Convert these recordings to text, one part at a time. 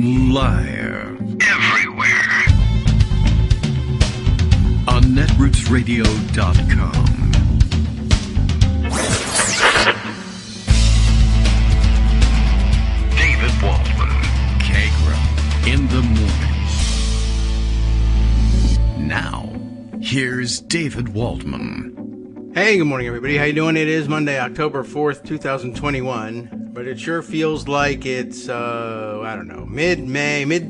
Live. Everywhere. On netrootsradio.com. David Waldman. Kagro. In the morning. Now, here's David Waldman. Hey, good morning, everybody. How you doing? It is Monday, October 4th, 2021. But it sure feels like it's, I don't know, mid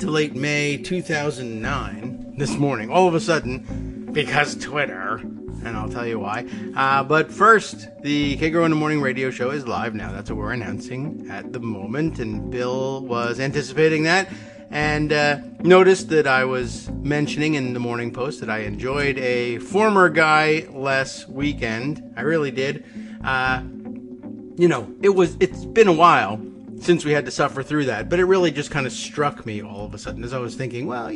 to late May 2009 this morning. All of a sudden, because Twitter, and I'll tell you why. But first, the Kagro in the Morning radio show is live now. That's what we're announcing at the moment. And Bill was anticipating that and noticed that I was mentioning in the Morning Post that I enjoyed a former guy-less weekend. I really did. It's been a while since we had to suffer through that, but it really just kind of struck me all of a sudden as I was thinking, well,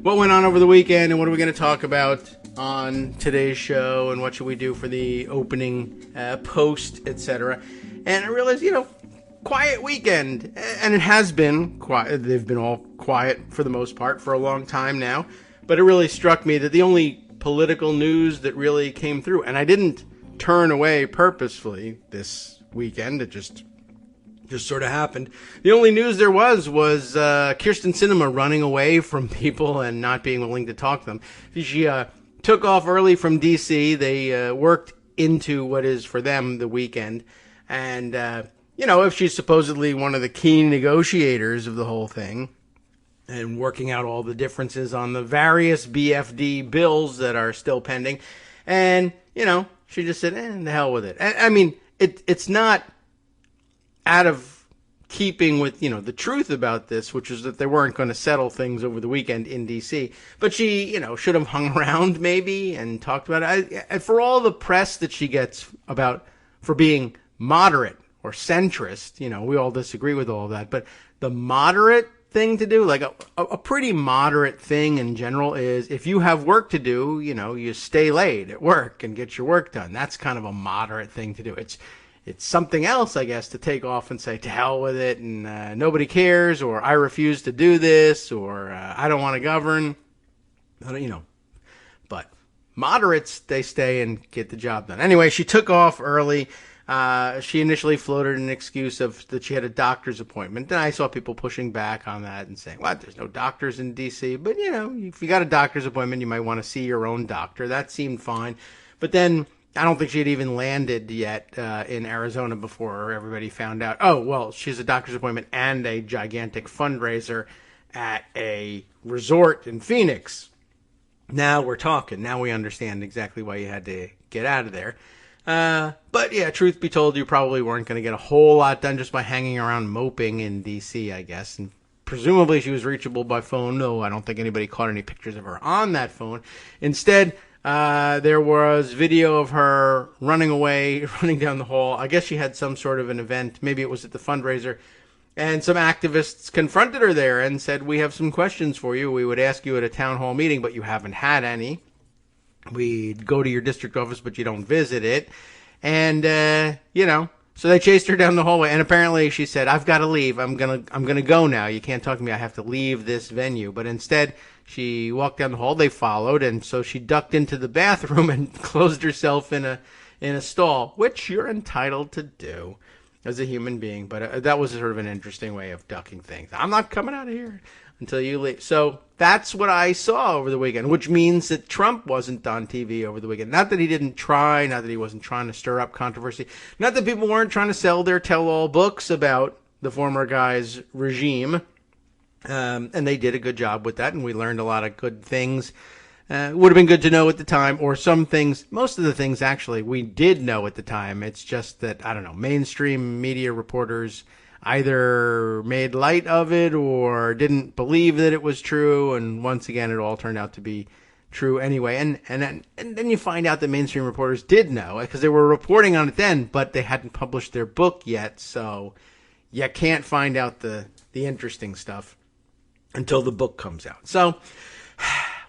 what went on over the weekend and what are we going to talk about on today's show and what should we do for the opening post, etc. And I realized, quiet weekend, and it has been quiet. They've been all quiet for the most part for a long time now, but it really struck me that the only political news that really came through, and I didn't turn away purposefully this weekend, it just sort of happened. The only news there was Kyrsten Sinema running away from people and not being willing to talk to them. She took off early from D.C. They worked into what is for them the weekend, and if she's supposedly one of the key negotiators of the whole thing and working out all the differences on the various BFD bills that are still pending, and she just said, the hell with it. I mean, it's not out of keeping with, the truth about this, which is that they weren't going to settle things over the weekend in D.C. But she, should have hung around maybe and talked about it. And for all the press that she gets for being moderate or centrist, we all disagree with all of that. But the moderate thing to do, like a pretty moderate thing in general, is if you have work to do, you stay late at work and get your work done. That's kind of a moderate thing to do. It's something else, I guess, to take off and say, to hell with it, and nobody cares, or I refuse to do this, or I don't want to govern. But moderates, they stay and get the job done. Anyway, she took off early. She initially floated an excuse that she had a doctor's appointment. Then I saw people pushing back on that and saying, what, there's no doctors in D.C. But, if you got a doctor's appointment, you might want to see your own doctor. That seemed fine. But then I don't think she had even landed yet in Arizona before everybody found out, oh, well, she has a doctor's appointment and a gigantic fundraiser at a resort in Phoenix. Now we're talking. Now we understand exactly why you had to get out of there. But yeah, truth be told, you probably weren't going to get a whole lot done just by hanging around moping in D.C., I guess. And presumably she was reachable by phone. No, I don't think anybody caught any pictures of her on that phone. Instead, there was video of her running away, running down the hall. I guess she had some sort of an event. Maybe it was at the fundraiser. And some activists confronted her there and said, we have some questions for you. We would ask you at a town hall meeting, but you haven't had any. We'd go to your district office, but you don't visit it. And, so they chased her down the hallway. And apparently she said, I've got to leave. I'm going to go now. You can't talk to me. I have to leave this venue. But instead, she walked down the hall. They followed. And so she ducked into the bathroom and closed herself in a stall, which you're entitled to do as a human being. But that was sort of an interesting way of ducking things. I'm not coming out of here until you leave. So that's what I saw over the weekend, which means that Trump wasn't on TV over the weekend. Not that he didn't try, not that he wasn't trying to stir up controversy, not that people weren't trying to sell their tell-all books about the former guy's regime. And they did a good job with that, and we learned a lot of good things. Would have been good to know at the time, or some things, most of the things actually we did know at the time. It's just that, I don't know, mainstream media reporters either made light of it or didn't believe that it was true, and once again, it all turned out to be true anyway. And then you find out that mainstream reporters did know, because they were reporting on it then, but they hadn't published their book yet, so you can't find out the interesting stuff until the book comes out. So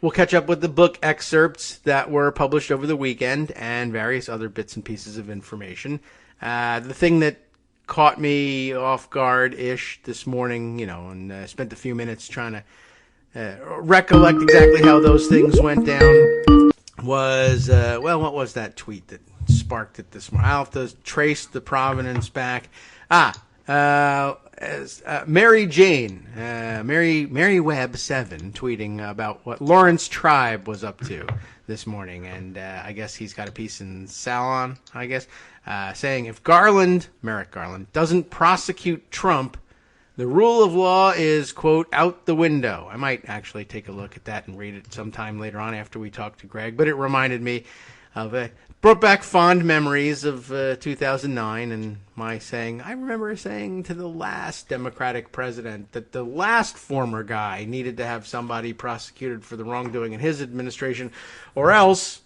we'll catch up with the book excerpts that were published over the weekend and various other bits and pieces of information. The thing that caught me off guard-ish this morning, and spent a few minutes trying to recollect exactly how those things went down. Was, what was that tweet that sparked it this morning? I'll have to trace the provenance back. Mary Jane, Mary Webb 7, tweeting about what Lawrence Tribe was up to this morning, and I guess he's got a piece in Salon, saying if Merrick Garland, doesn't prosecute Trump, the rule of law is, quote, out the window. I might actually take a look at that and read it sometime later on after we talk to Greg, but it reminded me of brought back fond memories of 2009 and I remember saying to the last Democratic president that the last former guy needed to have somebody prosecuted for the wrongdoing in his administration, or else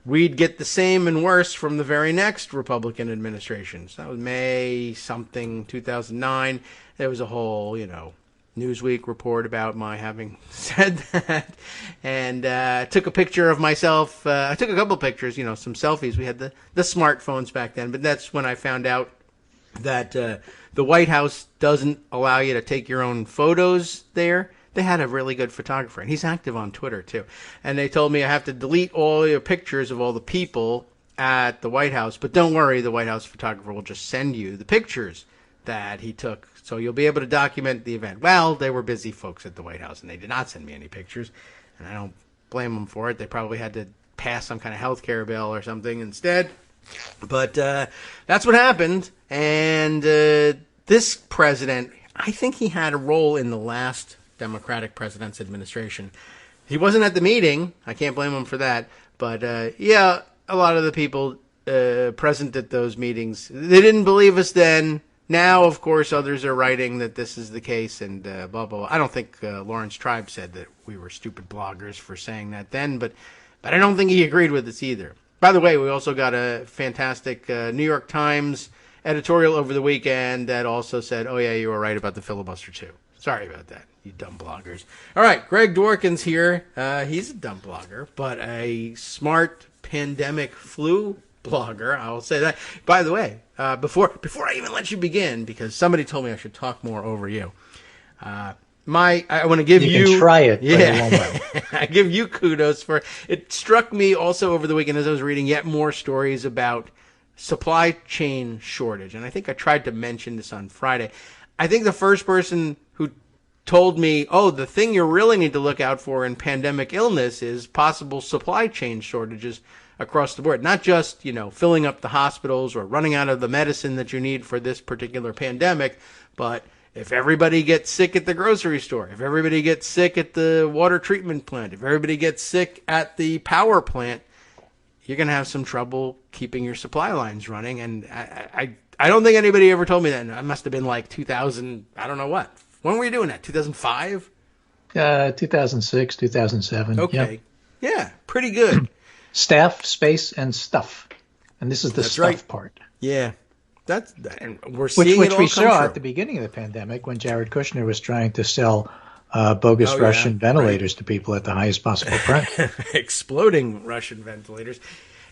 we'd get the same and worse from the very next Republican administration. So that was May something 2009. There was a whole, Newsweek report about my having said that, and took a picture of myself. I took a couple pictures, some selfies. We had the smartphones back then, but that's when I found out that the White House doesn't allow you to take your own photos there. They had a really good photographer, and he's active on Twitter too. And they told me I have to delete all your pictures of all the people at the White House, but don't worry, the White House photographer will just send you the pictures that he took, so you'll be able to document the event. Well, they were busy folks at the White House, and they did not send me any pictures, and I don't blame them for it. They probably had to pass some kind of health care bill or something instead. But that's what happened, and this president, I think he had a role in the last Democratic president's administration. He wasn't at the meeting. I can't blame him for that. But, a lot of the people present at those meetings, they didn't believe us then. Now, of course, others are writing that this is the case and blah, blah, blah. I don't think Lawrence Tribe said that we were stupid bloggers for saying that then, but I don't think he agreed with us either. By the way, we also got a fantastic New York Times editorial over the weekend that also said, oh, yeah, you were right about the filibuster, too. Sorry about that, you dumb bloggers. All right, Greg Dworkin's here. He's a dumb blogger, but a smart pandemic flu blogger, I'll say that. By the way, before I even let you begin, because somebody told me I should talk more over you, I want to give you... You can try it, but yeah, it won't. I give you kudos for... It struck me also over the weekend as I was reading yet more stories about supply chain shortage, and I think I tried to mention this on Friday. I think the first person who told me, the thing you really need to look out for in pandemic illness is possible supply chain shortages across the board. Not just, filling up the hospitals or running out of the medicine that you need for this particular pandemic, but if everybody gets sick at the grocery store, if everybody gets sick at the water treatment plant, if everybody gets sick at the power plant, you're going to have some trouble keeping your supply lines running. And I don't think anybody ever told me that. I must have been like 2000, I don't know what. When were you doing that? 2005? 2006, 2007. Okay. Yep. Yeah, pretty good. Staff, space, and stuff. And this is the That's stuff right. part. Yeah. And we're seeing which it all we come saw true. at the beginning of the pandemic when Jared Kushner was trying to sell bogus Russian ventilators to people at the highest possible price. Exploding Russian ventilators.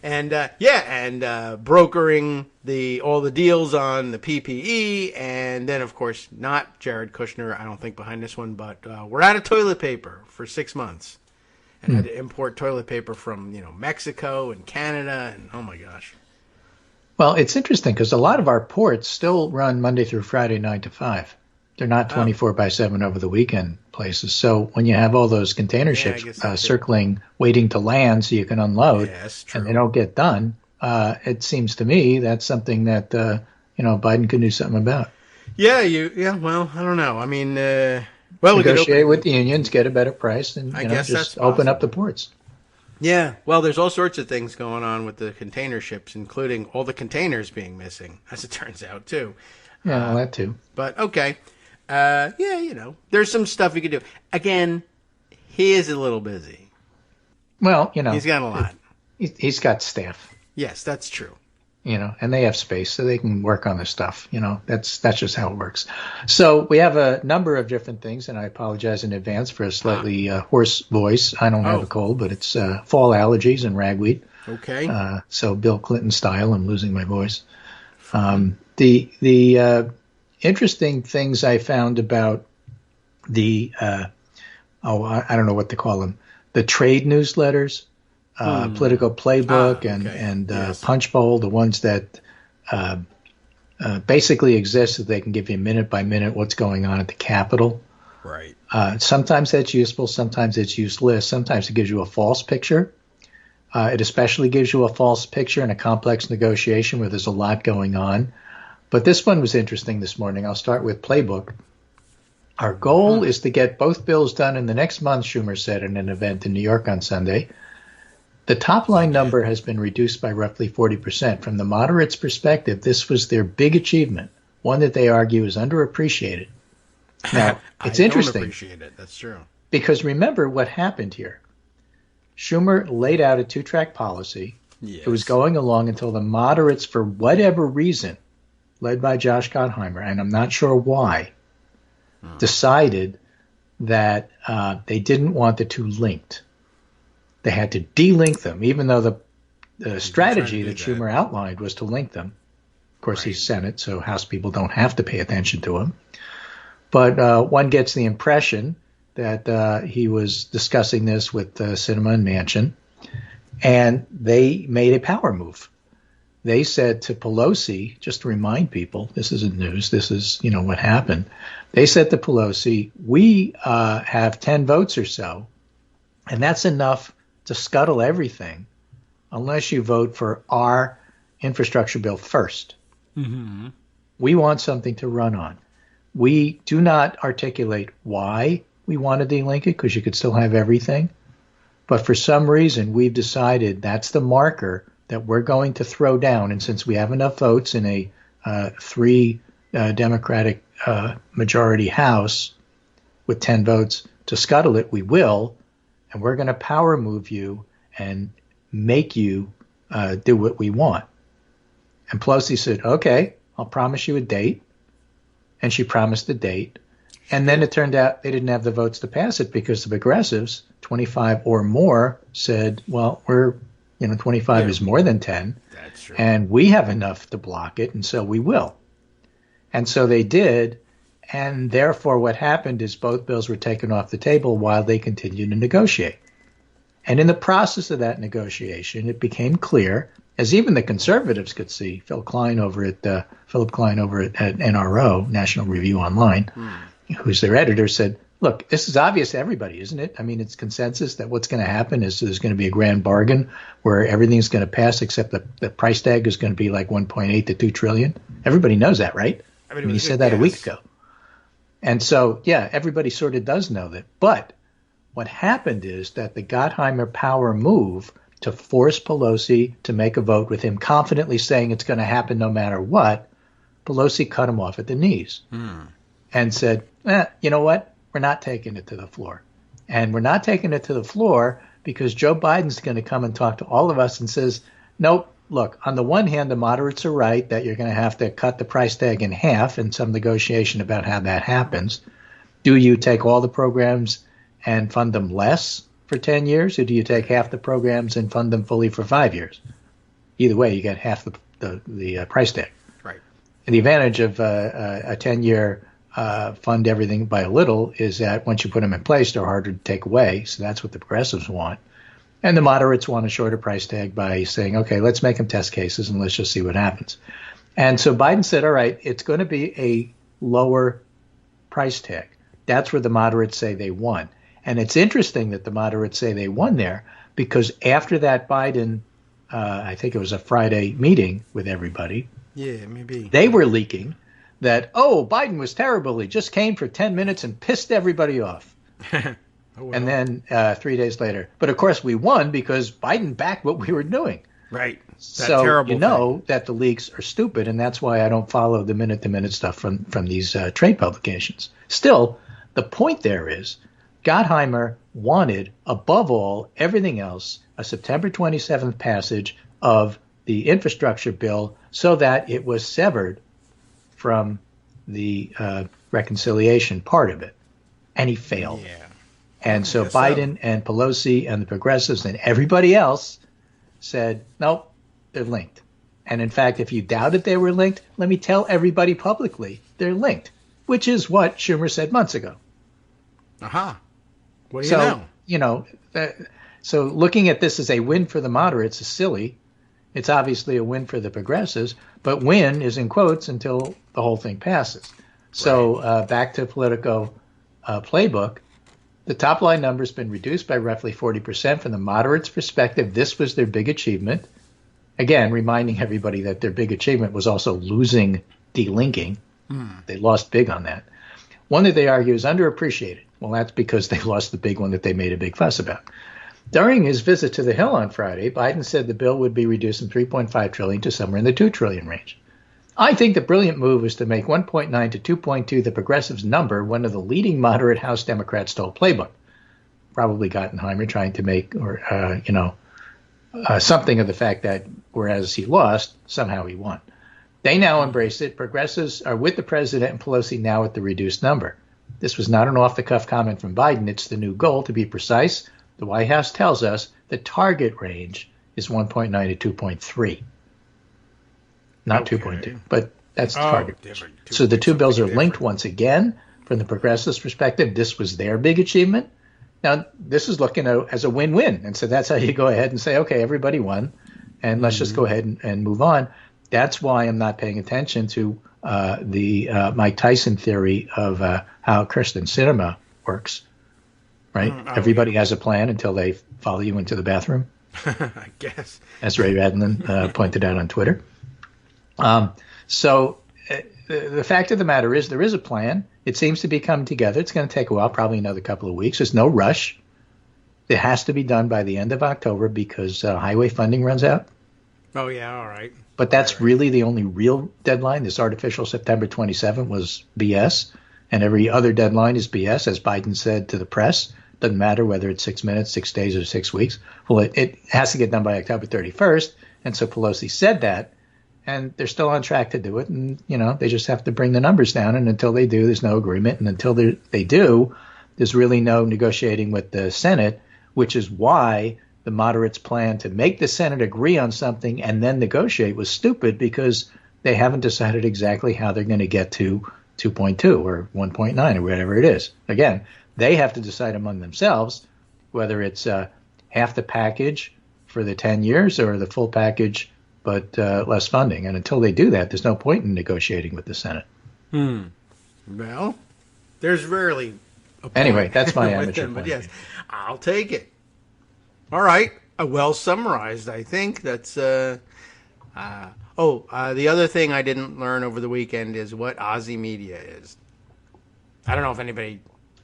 And brokering all the deals on the PPE, and then of course not Jared Kushner, I don't think, behind this one, but we're out of toilet paper for 6 months, and had to import toilet paper from Mexico and Canada, and oh my gosh. Well, it's interesting because a lot of our ports still run Monday through Friday, 9 to 5. They're not 24/7 over the weekend places. So when you have all those container ships circling, waiting to land so you can unload, and they don't get done, it seems to me that's something that Biden could do something about. Well, I don't know. I mean, negotiate with the unions, get a better price, and I guess just that's open up the ports. Yeah, well, there's all sorts of things going on with the container ships, including all the containers being missing, as it turns out, too. Yeah, well, that too. But, okay. There's some stuff you could do. Again, he is a little busy. Well, he's got a lot. He's got staff. Yes, that's true. And they have space so they can work on this stuff. That's just how it works. So we have a number of different things, and I apologize in advance for a slightly hoarse voice. I don't have a cold, but it's fall allergies and ragweed. Okay. So Bill Clinton style, I'm losing my voice. The interesting things I found about the I don't know what to call them, the trade newsletters, Political Playbook and yes. Punchbowl, the ones that basically exist so they can give you minute by minute what's going on at the Capitol. Right. Sometimes that's useful. Sometimes it's useless. Sometimes it gives you a false picture. It especially gives you a false picture in a complex negotiation where there's a lot going on. But this one was interesting this morning. I'll start with Playbook. Our goal is to get both bills done in the next month, Schumer said in an event in New York on Sunday. The top line number has been reduced by roughly 40%. From the moderates' perspective, this was their big achievement, one that they argue is underappreciated. Now, it's interesting. I don't appreciate it. That's true. Because remember what happened here. Schumer laid out a two-track policy. Yes. It was going along until the moderates, for whatever reason, led by Josh Gottheimer, and I'm not sure why, decided that they didn't want the two linked. They had to delink them, even though the strategy that Schumer outlined was to link them. Of course, he's Senate, so House people don't have to pay attention to him. But one gets the impression that he was discussing this with Sinema and Manchin, and they made a power move. They said to Pelosi, just to remind people, this isn't news, this is, what happened. They said to Pelosi, we have 10 votes or so, and that's enough to scuttle everything unless you vote for our infrastructure bill first. Mm-hmm. We want something to run on. We do not articulate why we want to delink it, because you could still have everything. But for some reason, we've decided that's the marker that we're going to throw down. And since we have enough votes in a three Democratic majority House with 10 votes to scuttle it, we will. And we're going to power move you and make you do what we want. And Pelosi said, okay, I'll promise you a date. And she promised a date. And then it turned out they didn't have the votes to pass it because the progressives, 25 or more, said, well, 25 is more than 10. That's true. And we have enough to block it, and so we will. And so they did. And therefore, what happened is both bills were taken off the table while they continued to negotiate. And in the process of that negotiation, it became clear, as even the conservatives could see, Philip Klein over at NRO, National Review Online, who's their editor, said, look, this is obvious to everybody, isn't it? I mean, it's consensus that what's going to happen is there's going to be a grand bargain where everything's going to pass except the price tag is going to be like 1.8 to 2 trillion. Everybody knows that, right? I mean he said that a week ago. And so, yeah, everybody sort of does know that. But what happened is that the Gottheimer power move to force Pelosi to make a vote with him confidently saying it's going to happen no matter what, Pelosi cut him off at the knees and said, you know what? We're not taking it to the floor. And we're not taking it to the floor because Joe Biden's going to come and talk to all of us and says, nope, look, on the one hand, the moderates are right that you're going to have to cut the price tag in half in some negotiation about how that happens. Do you take all the programs and fund them less for 10 years, or do you take half the programs and fund them fully for 5 years? Either way, you get half the price tag. Right. And the advantage of a 10-year fund everything by a little is that once you put them in place, they're harder to take away. So that's what the progressives want. And the moderates want a shorter price tag by saying, okay, let's make them test cases and let's just see what happens. And so Biden said, all right, it's going to be a lower price tag. That's where the moderates say they won. And it's interesting that the moderates say they won there because after that Biden, I think it was a Friday meeting with everybody. Yeah, maybe. They were leaking that, Biden was terrible. He just came for 10 minutes and pissed everybody off. Well. And then 3 days later. But, of course, we won because Biden backed what we were doing. Right. So you know that the leaks are stupid, and that's why I don't follow the minute-to-minute stuff from these trade publications. Still, the point there is Gottheimer wanted, above all, everything else, a September 27th passage of the infrastructure bill so that it was severed from the reconciliation part of it. And he failed. Yeah. And so Biden and Pelosi and the progressives and everybody else said, nope, they're linked. And in fact, if you doubted they were linked, let me tell everybody publicly they're linked, which is what Schumer said months ago. Aha. What do you know? You know, so looking at this as a win for the moderates is silly. It's obviously a win for the progressives, but win is in quotes until the whole thing passes. So back to Politico playbook, the top line number has been reduced by roughly 40%. From the moderates' perspective, this was their big achievement. Again, reminding everybody that their big achievement was also losing delinking. They lost big on that. One that they argue is underappreciated. Well, that's because they lost the big one that they made a big fuss about. During his visit to the Hill on Friday, Biden said the bill would be reduced from $3.5 trillion to somewhere in the $2 trillion range. I think the brilliant move was to make 1.9 to 2.2 the progressives' number one of the leading moderate House Democrats stole playbook. Probably Gottenheimer trying to make, something of the fact that whereas he lost, somehow he won. They now embrace it. Progressives are with the president and Pelosi now at the reduced number. This was not an off-the-cuff comment from Biden. It's the new goal. To be precise, the White House tells us the target range is 1.9 to 2.3. Not 2.2, but that's the target. So the two bills are linked once again. From the progressives' perspective, this was their big achievement. Now, this is looking as a win-win. And so that's how you go ahead and say, okay, everybody won, and let's just go ahead and move on. That's why I'm not paying attention to the Mike Tyson theory of how Kirsten Sinema works, right? Everybody has a plan until they follow you into the bathroom. I guess. As Ray Radlin pointed out on Twitter. So the fact of the matter is there is a plan. It seems to be coming together. It's going to take a while, probably another couple of weeks. There's no rush. It has to be done by the end of October because highway funding runs out. Oh, yeah, all right. But that's really the only real deadline. This artificial September 27 was BS, and every other deadline is BS, as Biden said to the press. Doesn't matter whether it's 6 minutes, 6 days, or 6 weeks. Well, it has to get done by October 31st, and so Pelosi said that, and they're still on track to do it, and, they just have to bring the numbers down, and until they do, there's no agreement, and until they do, there's really no negotiating with the Senate, which is why the moderates' plan to make the Senate agree on something and then negotiate was stupid because they haven't decided exactly how they're going to get to 2.2 or 1.9 or whatever it is. Again, they have to decide among themselves whether it's half the package for the 10 years or the full package but less funding. And until they do that, there's no point in negotiating with the Senate. Well, there's rarely a point. Anyway, that's my amateur point. But yes, I'll take it. All right. Well summarized, I think. That's the other thing I didn't learn over the weekend is what Aussie media is. I don't know if anybody...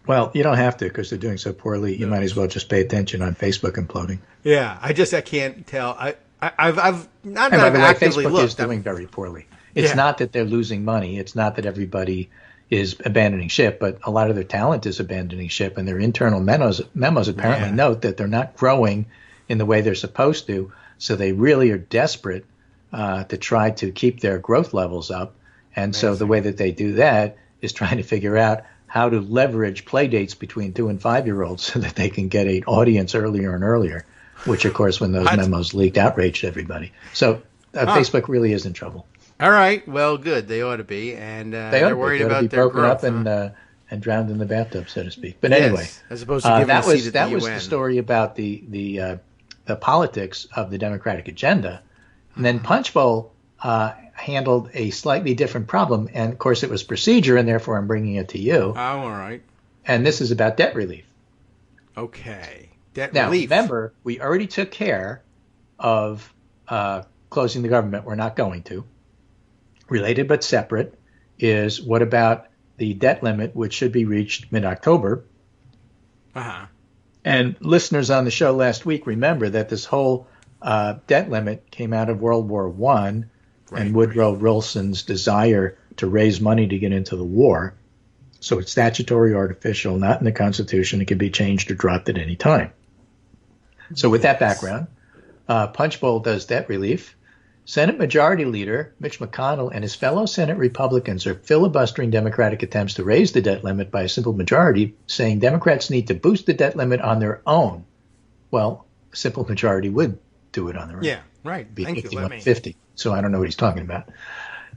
Well, you don't have to because they're doing so poorly. You might as well just pay attention on Facebook imploding. Yeah, I can't tell. I've not and by the way, actively Facebook looked. is doing very poorly. It's not that they're losing money. It's not that everybody is abandoning ship, but a lot of their talent is abandoning ship, and their internal memos apparently note that they're not growing in the way they're supposed to. So they really are desperate to try to keep their growth levels up. And so the way that they do that is trying to figure out how to leverage play dates between 2 and 5-year-olds so that they can get an audience earlier and earlier, which, of course, when those memos leaked, outraged everybody. So Facebook really is in trouble. All right. Well, good. They ought to be. And they're worried about their broken growth. Up and drowned in the bathtub, so to speak. But anyway, as opposed to giving a seat at the that was the story about the politics of the Democratic agenda. And then Punchbowl handled a slightly different problem. And, of course, it was procedure, and therefore I'm bringing it to you. Oh, all right. And this is about debt relief. Okay. Debt now, relief. Remember, we already took care of closing the government. We're not going to. Related but separate is what about the debt limit, which should be reached mid-October. And listeners on the show last week remember that this whole debt limit came out of World War I and Woodrow Wilson's desire to raise money to get into the war. So it's statutory, artificial, not in the Constitution. It can be changed or dropped at any time. So with that background, Punchbowl does debt relief. Senate Majority Leader Mitch McConnell and his fellow Senate Republicans are filibustering Democratic attempts to raise the debt limit by a simple majority, saying Democrats need to boost the debt limit on their own. Well, a simple majority would do it on their own. Yeah, Right. It'd be Thank 51-50. So I don't know what he's talking about.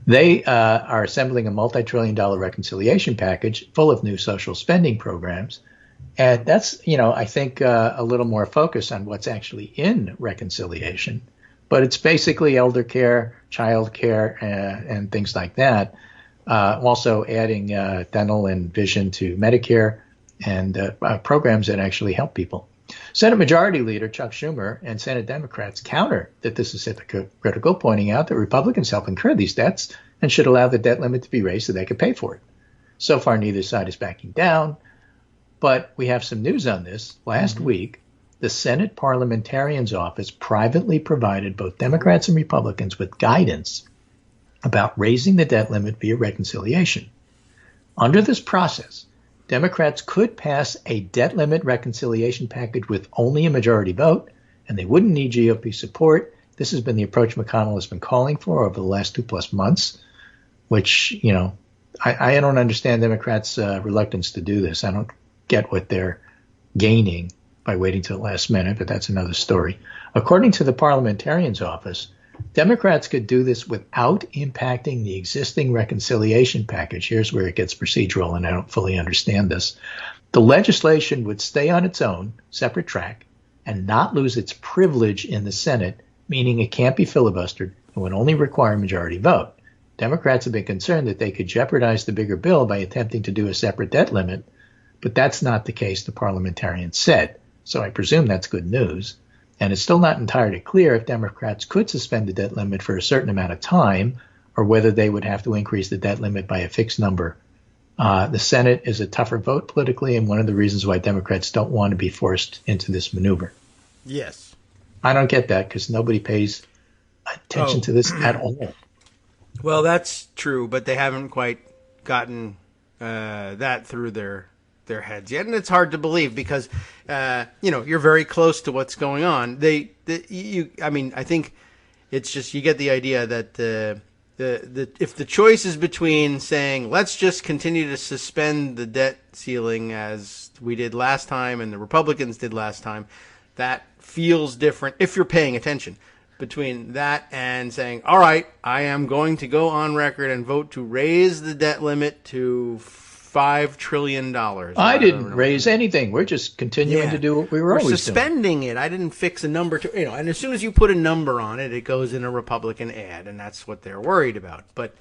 They are assembling a multi-trillion-dollar reconciliation package full of new social spending programs. And that's, I think a little more focus on what's actually in reconciliation. But it's basically elder care, child care, and things like that. Also adding dental and vision to Medicare and programs that actually help people. Senate Majority Leader Chuck Schumer and Senate Democrats counter that this is hypocritical, pointing out that Republicans help incur these debts and should allow the debt limit to be raised so they can pay for it. So far, neither side is backing down. But we have some news on this. Last week, the Senate Parliamentarian's Office privately provided both Democrats and Republicans with guidance about raising the debt limit via reconciliation. Under this process, Democrats could pass a debt limit reconciliation package with only a majority vote, and they wouldn't need GOP support. This has been the approach McConnell has been calling for over the last 2+ months, which, I don't understand Democrats' reluctance to do this. I don't get what they're gaining by waiting till the last minute, but that's another story. According to the Parliamentarian's Office, Democrats could do this without impacting the existing reconciliation package. Here's where it gets procedural, and I don't fully understand this. The legislation would stay on its own, separate track, and not lose its privilege in the Senate, meaning it can't be filibustered and would only require a majority vote. Democrats have been concerned that they could jeopardize the bigger bill by attempting to do a separate debt limit, but that's not the case, the parliamentarians said. So I presume that's good news. And it's still not entirely clear if Democrats could suspend the debt limit for a certain amount of time or whether they would have to increase the debt limit by a fixed number. The Senate is a tougher vote politically, and one of the reasons why Democrats don't want to be forced into this maneuver. Yes. I don't get that because nobody pays attention to this at all. Well, that's true, but they haven't quite gotten that through their heads yet, and it's hard to believe because you're very close to what's going on. I think it's just you get the idea that if the choice is between saying let's just continue to suspend the debt ceiling as we did last time and the Republicans did last time, that feels different if you're paying attention. Between that and saying, all right, I am going to go on record and vote to raise the debt limit to $5 trillion. I didn't raise anything. We're just continuing to do what we were always doing. Suspending it. I didn't fix a number to, and as soon as you put a number on it, it goes in a Republican ad, and that's what they're worried about. But,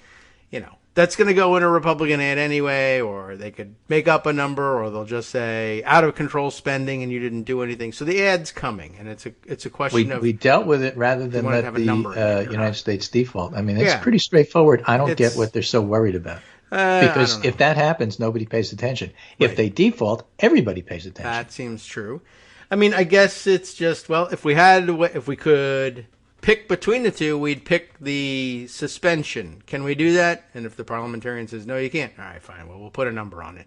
that's going to go in a Republican ad anyway, or they could make up a number, or they'll just say out of control spending and you didn't do anything. So the ad's coming, and it's a question of... We dealt with it rather than let the United States default. I mean, it's pretty straightforward. I don't get what they're so worried about. Because if that happens, nobody pays attention. Right. If they default, everybody pays attention. That seems true. I mean, I guess it's just, if we could pick between the two, we'd pick the suspension. Can we do that? And if the parliamentarian says, no, you can't. All right, fine. Well, we'll put a number on it.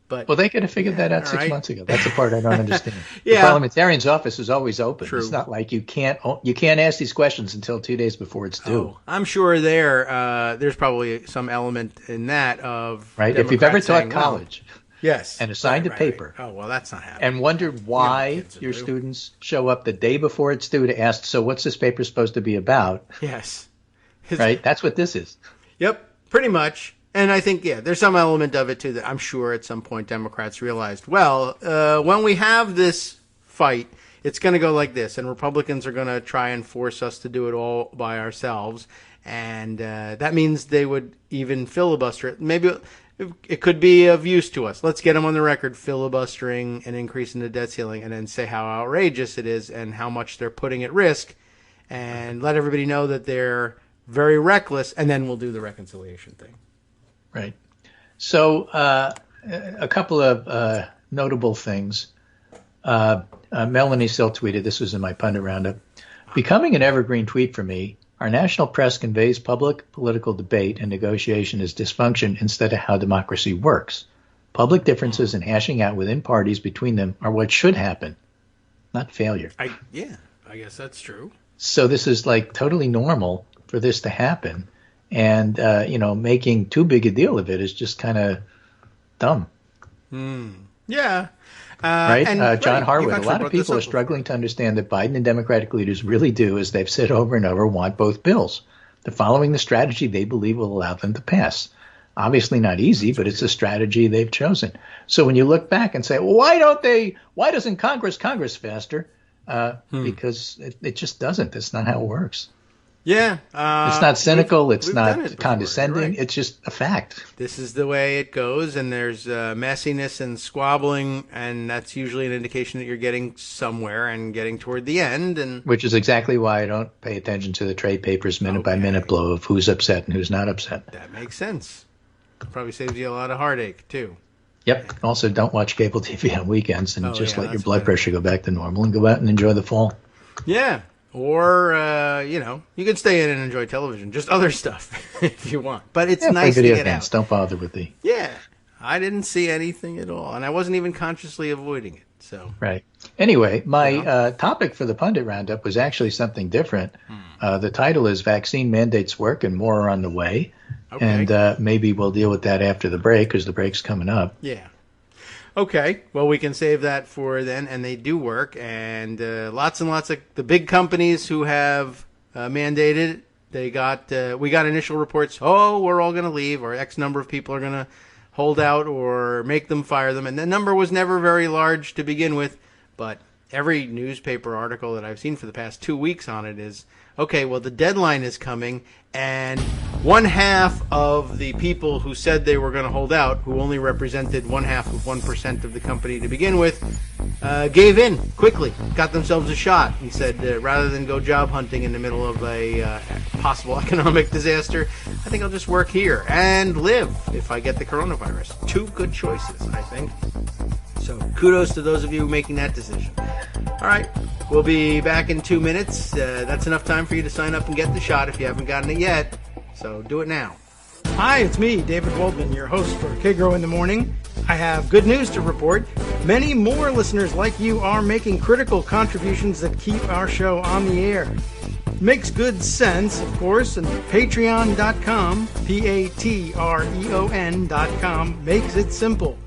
But they could have figured that out 6 months ago. That's the part I don't understand. The parliamentarian's office is always open. True. It's not like you can't ask these questions until 2 days before it's due. I'm sure there's probably some element in that of right. Democrats if you've ever taught saying, college, yes, and assigned a paper, oh well, that's not happening. and wondered why your students show up the day before it's due to ask, so what's this paper supposed to be about? Yes, right. That's what this is. Yep, pretty much. And I think, there's some element of it, too, that I'm sure at some point Democrats realized, when we have this fight, it's going to go like this, and Republicans are going to try and force us to do it all by ourselves, and that means they would even filibuster it. Maybe it could be of use to us. Let's get them on the record filibustering and increasing the debt ceiling, and then say how outrageous it is and how much they're putting at risk, and let everybody know that they're very reckless, and then we'll do the reconciliation thing. Right. So a couple of notable things. Melanie Sill tweeted, this was in my pundit roundup, becoming an evergreen tweet for me, our national press conveys public political debate and negotiation as dysfunction instead of how democracy works. Public differences and hashing out within parties between them are what should happen, not failure. I guess that's true. So this is like totally normal for this to happen. And, making too big a deal of it is just kind of dumb. Yeah. Right? John right, Harwood. A lot of people are struggling to understand that Biden and Democratic leaders really do, as they've said over and over, want both bills. They're following the strategy they believe will allow them to pass. Obviously not easy, but it's a strategy they've chosen. So when you look back and say, well, why doesn't Congress faster? Because it just doesn't. That's not how it works. Yeah. It's not cynical. It's not it condescending. Right. It's just a fact. This is the way it goes, and there's messiness and squabbling, and that's usually an indication that you're getting somewhere and getting toward the end. And which is exactly why I don't pay attention to the trade papers minute by minute blow of who's upset and who's not upset. That makes sense. Probably saves you a lot of heartache, too. Yep. Also, don't watch cable TV on weekends and just let your blood pressure go back to normal and go out and enjoy the fall. Yeah. Or, you can stay in and enjoy television. Just other stuff if you want. But it's nice to get out. Don't bother with the... Yeah. I didn't see anything at all. And I wasn't even consciously avoiding it. So Right. Anyway, my topic for the Pundit Roundup was actually something different. The title is Vaccine Mandates Work and More Are on the Way. Okay. And maybe we'll deal with that after the break because the break's coming up. Yeah. Okay. Well, we can save that for then. And they do work. And lots and lots of the big companies who have mandated, we got initial reports, we're all going to leave, or X number of people are going to hold out or make them fire them. And the number was never very large to begin with. But every newspaper article that I've seen for the past 2 weeks on it is, okay, well, the deadline is coming, and 1/2 of the people who said they were going to hold out, who only represented 1/2 of 1% of the company to begin with, gave in quickly, got themselves a shot. He said, rather than go job hunting in the middle of a possible economic disaster, I think I'll just work here and live if I get the coronavirus. 2 good choices, I think. So kudos to those of you making that decision. All right, we'll be back in 2 minutes. That's enough time for you to sign up and get the shot if you haven't gotten it yet. So do it now. Hi, it's me, David Waldman, your host for Kagro in the Morning. I have good news to report. Many more listeners like you are making critical contributions that keep our show on the air. Makes good sense, of course, and patreon.com, Patreon.com, makes it simple.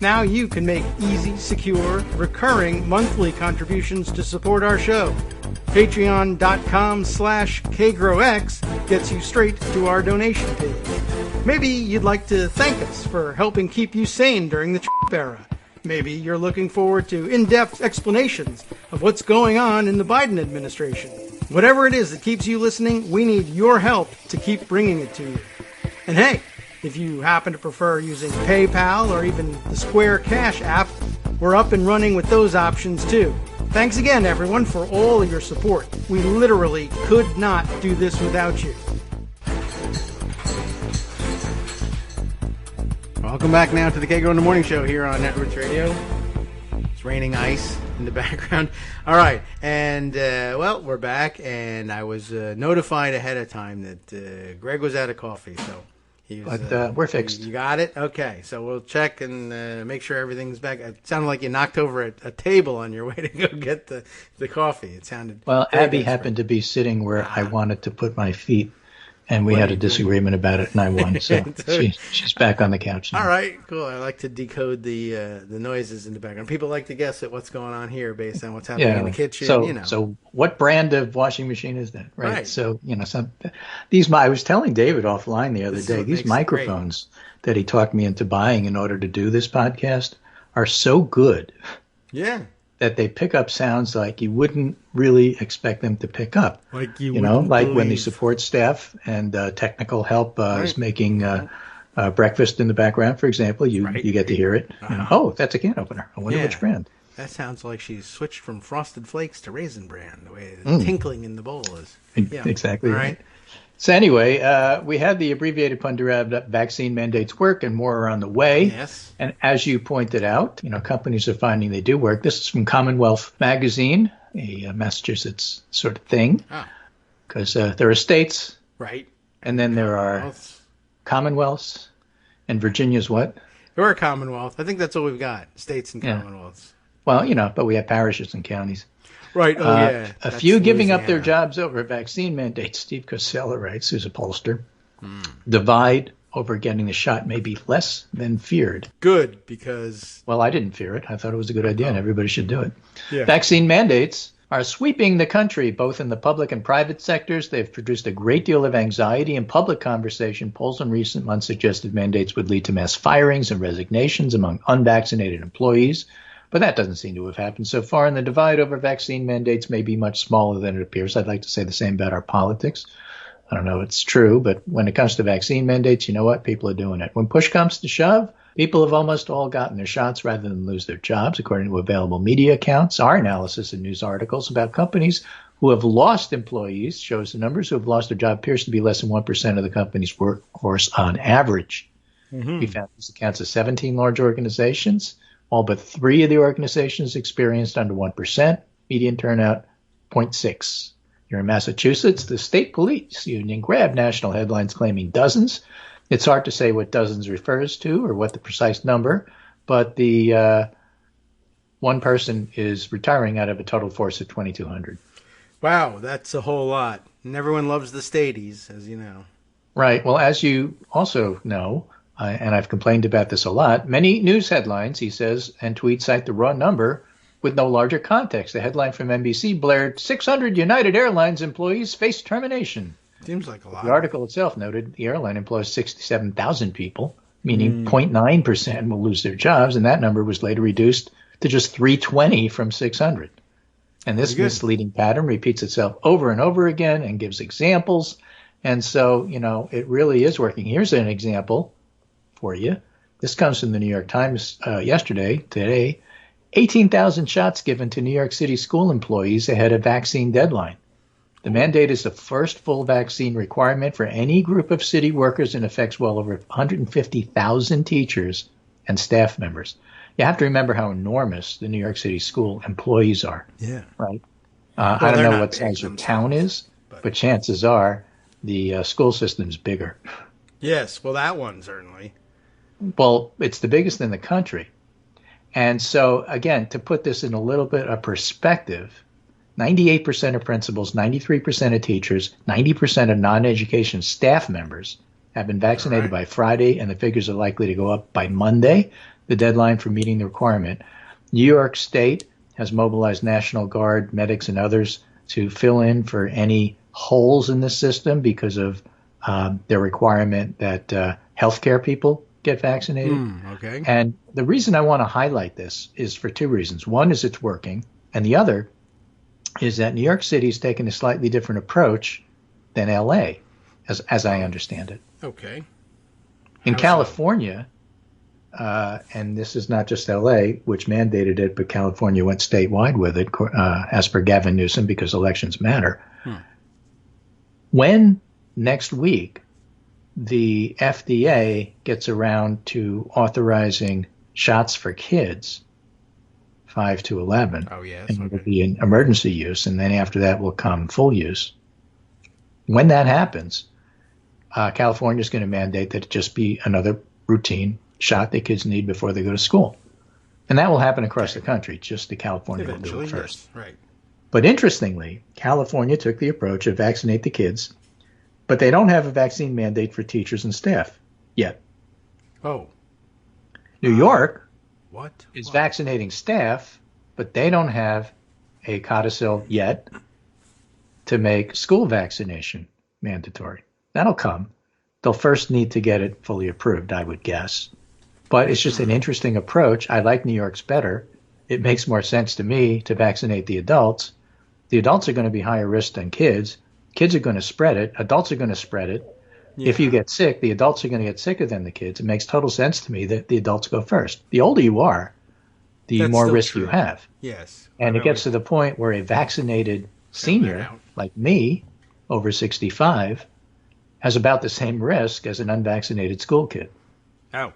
Now you can make easy, secure, recurring monthly contributions to support our show. Patreon.com/KagroX gets you straight to our donation page. Maybe you'd like to thank us for helping keep you sane during the Trump era. Maybe you're looking forward to in-depth explanations of what's going on in the Biden administration. Whatever it is that keeps you listening, we need your help to keep bringing it to you. And hey, if you happen to prefer using PayPal or even the Square Cash app, we're up and running with those options too. Thanks again, everyone, for all of your support. We literally could not do this without you. Welcome back now to the Kagro in the Morning Show here on Networks Radio. It's raining ice in the background. All right, and we're back, and I was notified ahead of time that Greg was out of coffee, so we're fixed. You got it? Okay, so we'll check and make sure everything's back. It sounded like you knocked over a table on your way to go get the coffee. It sounded... Well, Abby happened to be sitting where I wanted to put my feet, and we had a disagreement about it, and I won. So she's back on the couch now. All right, cool. I like to decode the noises in the background. People like to guess at what's going on here based on what's happening in the kitchen. So what brand of washing machine is that? Right. So I was telling David offline the other day. These microphones that he talked me into buying in order to do this podcast are so good. Yeah. That they pick up sounds like you wouldn't really expect them to pick up. Like you like when the support staff and technical help is making breakfast in the background, for example, you get to hear it. That's a can opener. I wonder which brand. That sounds like she's switched from Frosted Flakes to Raisin Bran, the way the tinkling in the bowl is. Yeah. Exactly. All right. So anyway, we had the abbreviated Pundit vaccine mandates work and more are on the way. Yes. And as you pointed out, companies are finding they do work. This is from Commonwealth Magazine, a Massachusetts sort of thing. Because there are states. Right. And then there are Commonwealths. And Virginia's what? We're a Commonwealth. I think that's all we've got, states and Commonwealths. Well, but we have parishes and counties. Right. Oh, yeah. A few giving up their jobs over vaccine mandates. Steve Cosella writes, who's a pollster. Divide over getting the shot may be less than feared. Good, because... Well, I didn't fear it. I thought it was a good idea, and everybody should do it. Yeah. Vaccine mandates are sweeping the country, both in the public and private sectors. They've produced a great deal of anxiety in public conversation. Polls in recent months suggested mandates would lead to mass firings and resignations among unvaccinated employees. But that doesn't seem to have happened so far, and the divide over vaccine mandates may be much smaller than it appears. I'd like to say the same about our politics. I don't know if it's true, but when it comes to vaccine mandates, you know what? People are doing it. When push comes to shove, people have almost all gotten their shots rather than lose their jobs, according to available media accounts. Our analysis of news articles about companies who have lost employees shows the numbers who have lost their job appears to be less than 1% of the company's workforce on average. Mm-hmm. We found this accounts of 17 large organizations. All but 3 of the organizations experienced under 1%, median turnout 0.6. Here in Massachusetts, the state police union grabbed national headlines claiming dozens. It's hard to say what dozens refers to or what the precise number, but the one person is retiring out of a total force of 2,200. Wow, that's a whole lot. And everyone loves the stadies, as you know. Right. Well, as you also know, and I've complained about this a lot, many news headlines, he says, and tweets cite the raw number with no larger context. The headline from NBC blared, 600 United Airlines employees face termination. Seems like a lot. The article itself noted the airline employs 67,000 people, meaning 0.9% will lose their jobs, and that number was later reduced to just 320 from 600. And this misleading pattern repeats itself over and over again and gives examples. And so, it really is working. Here's an example for you. This comes from the New York Times today. 18,000 shots given to New York City school employees ahead of vaccine deadline. The mandate is the first full vaccine requirement for any group of city workers and affects well over 150,000 teachers and staff members. You have to remember how enormous the New York City school employees are. Yeah. Right? I don't know what size your town is, but chances are the school system's bigger. Yes, well, that one certainly. Well, it's the biggest in the country. And so, again, to put this in a little bit of perspective, 98% of principals, 93% of teachers, 90% of non-education staff members have been vaccinated by Friday, and the figures are likely to go up by Monday, the deadline for meeting the requirement. New York State has mobilized National Guard, medics, and others to fill in for any holes in the system because of their requirement that healthcare people get vaccinated. Okay. And the reason I want to highlight this is for 2 reasons. One is it's working, and the other is that New York City is taking a slightly different approach than L.A., as I understand it. Okay. In California, and this is not just L.A., which mandated it, but California went statewide with it, as per Gavin Newsom, because elections matter. When next week the FDA gets around to authorizing shots for kids, 5 to 11, and it will be in emergency use, and then after that will come full use. When that happens, California is going to mandate that it just be another routine shot that kids need before they go to school. And that will happen across the country, just the California will do it first. Yes, right. But interestingly, California took the approach of vaccinate the kids, but they don't have a vaccine mandate for teachers and staff yet. Oh. New York is What? vaccinating staff, but they don't have a codicil yet to make school vaccination mandatory. That'll come. They'll first need to get it fully approved, I would guess. But it's just an interesting approach. I like New York's better. It makes more sense to me to vaccinate the adults. The adults are going to be higher risk than kids. Kids are going to spread it. Adults are going to spread it. Yeah. If you get sick, the adults are going to get sicker than the kids. It makes total sense to me that the adults go first. The older you are, the more risk you have. Yes. And it gets to the point where a vaccinated senior like me, over 65, has about the same risk as an unvaccinated school kid. Oh.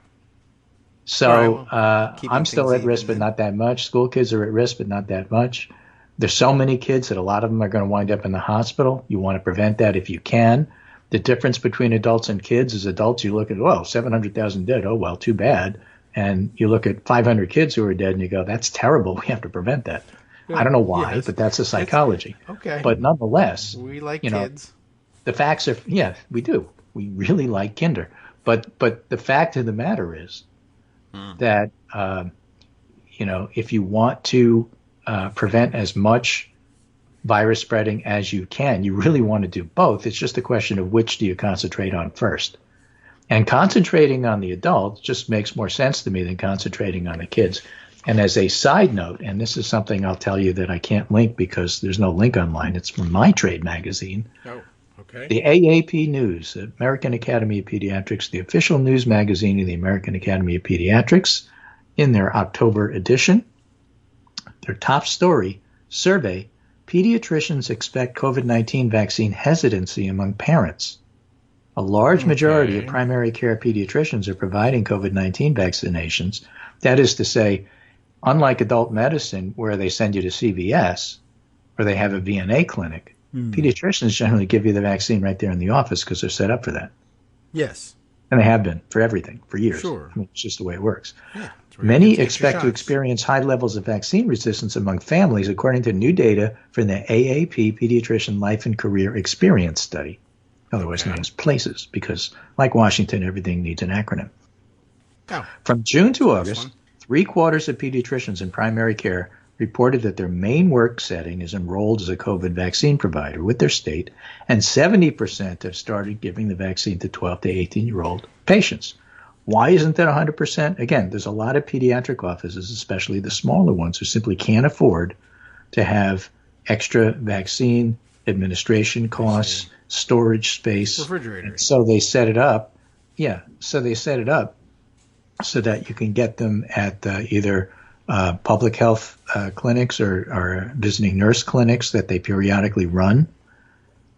So I'm still at risk, but not that much. School kids are at risk, but not that much. There's so many kids that a lot of them are going to wind up in the hospital. You want to prevent that if you can. The difference between adults and kids is adults, you look at, 700,000 dead. Oh, well, too bad. And you look at 500 kids who are dead and you go, that's terrible. We have to prevent that. Yeah, I don't know why, but that's the psychology. Okay. But nonetheless, we like kids. The facts are, we do. We really like kinder. But the fact of the matter is that, if you want to prevent as much virus spreading as you can, you really want to do both. It's just a question of which do you concentrate on first. And concentrating on the adults just makes more sense to me than concentrating on the kids. And as a side note, and this is something I'll tell you that I can't link because there's no link online. It's from My Trade magazine. Oh, okay. The AAP News, the American Academy of Pediatrics, the official news magazine of the American Academy of Pediatrics, in their October edition, their top story, survey, pediatricians expect COVID-19 vaccine hesitancy among parents. A large majority of primary care pediatricians are providing COVID-19 vaccinations. That is to say, unlike adult medicine where they send you to CVS or they have a VNA clinic, pediatricians generally give you the vaccine right there in the office because they're set up for that. Yes. And they have been for everything, for years. Sure. I mean, it's just the way it works. Yeah, Many expect to experience high levels of vaccine resistance among families, according to new data from the AAP Pediatrician Life and Career Experience Study, otherwise known as PLACES, because like Washington, everything needs an acronym. Oh, From June to August, 3/4 of pediatricians in primary care reported that their main work setting is enrolled as a COVID vaccine provider with their state, and 70% have started giving the vaccine to 12 to 18-year-old patients. Why isn't that 100%? Again, there's a lot of pediatric offices, especially the smaller ones, who simply can't afford to have extra vaccine administration costs, storage space. Refrigerator. So they set it up. Yeah, so they set it up so that you can get them at either public health clinics or visiting nurse clinics that they periodically run.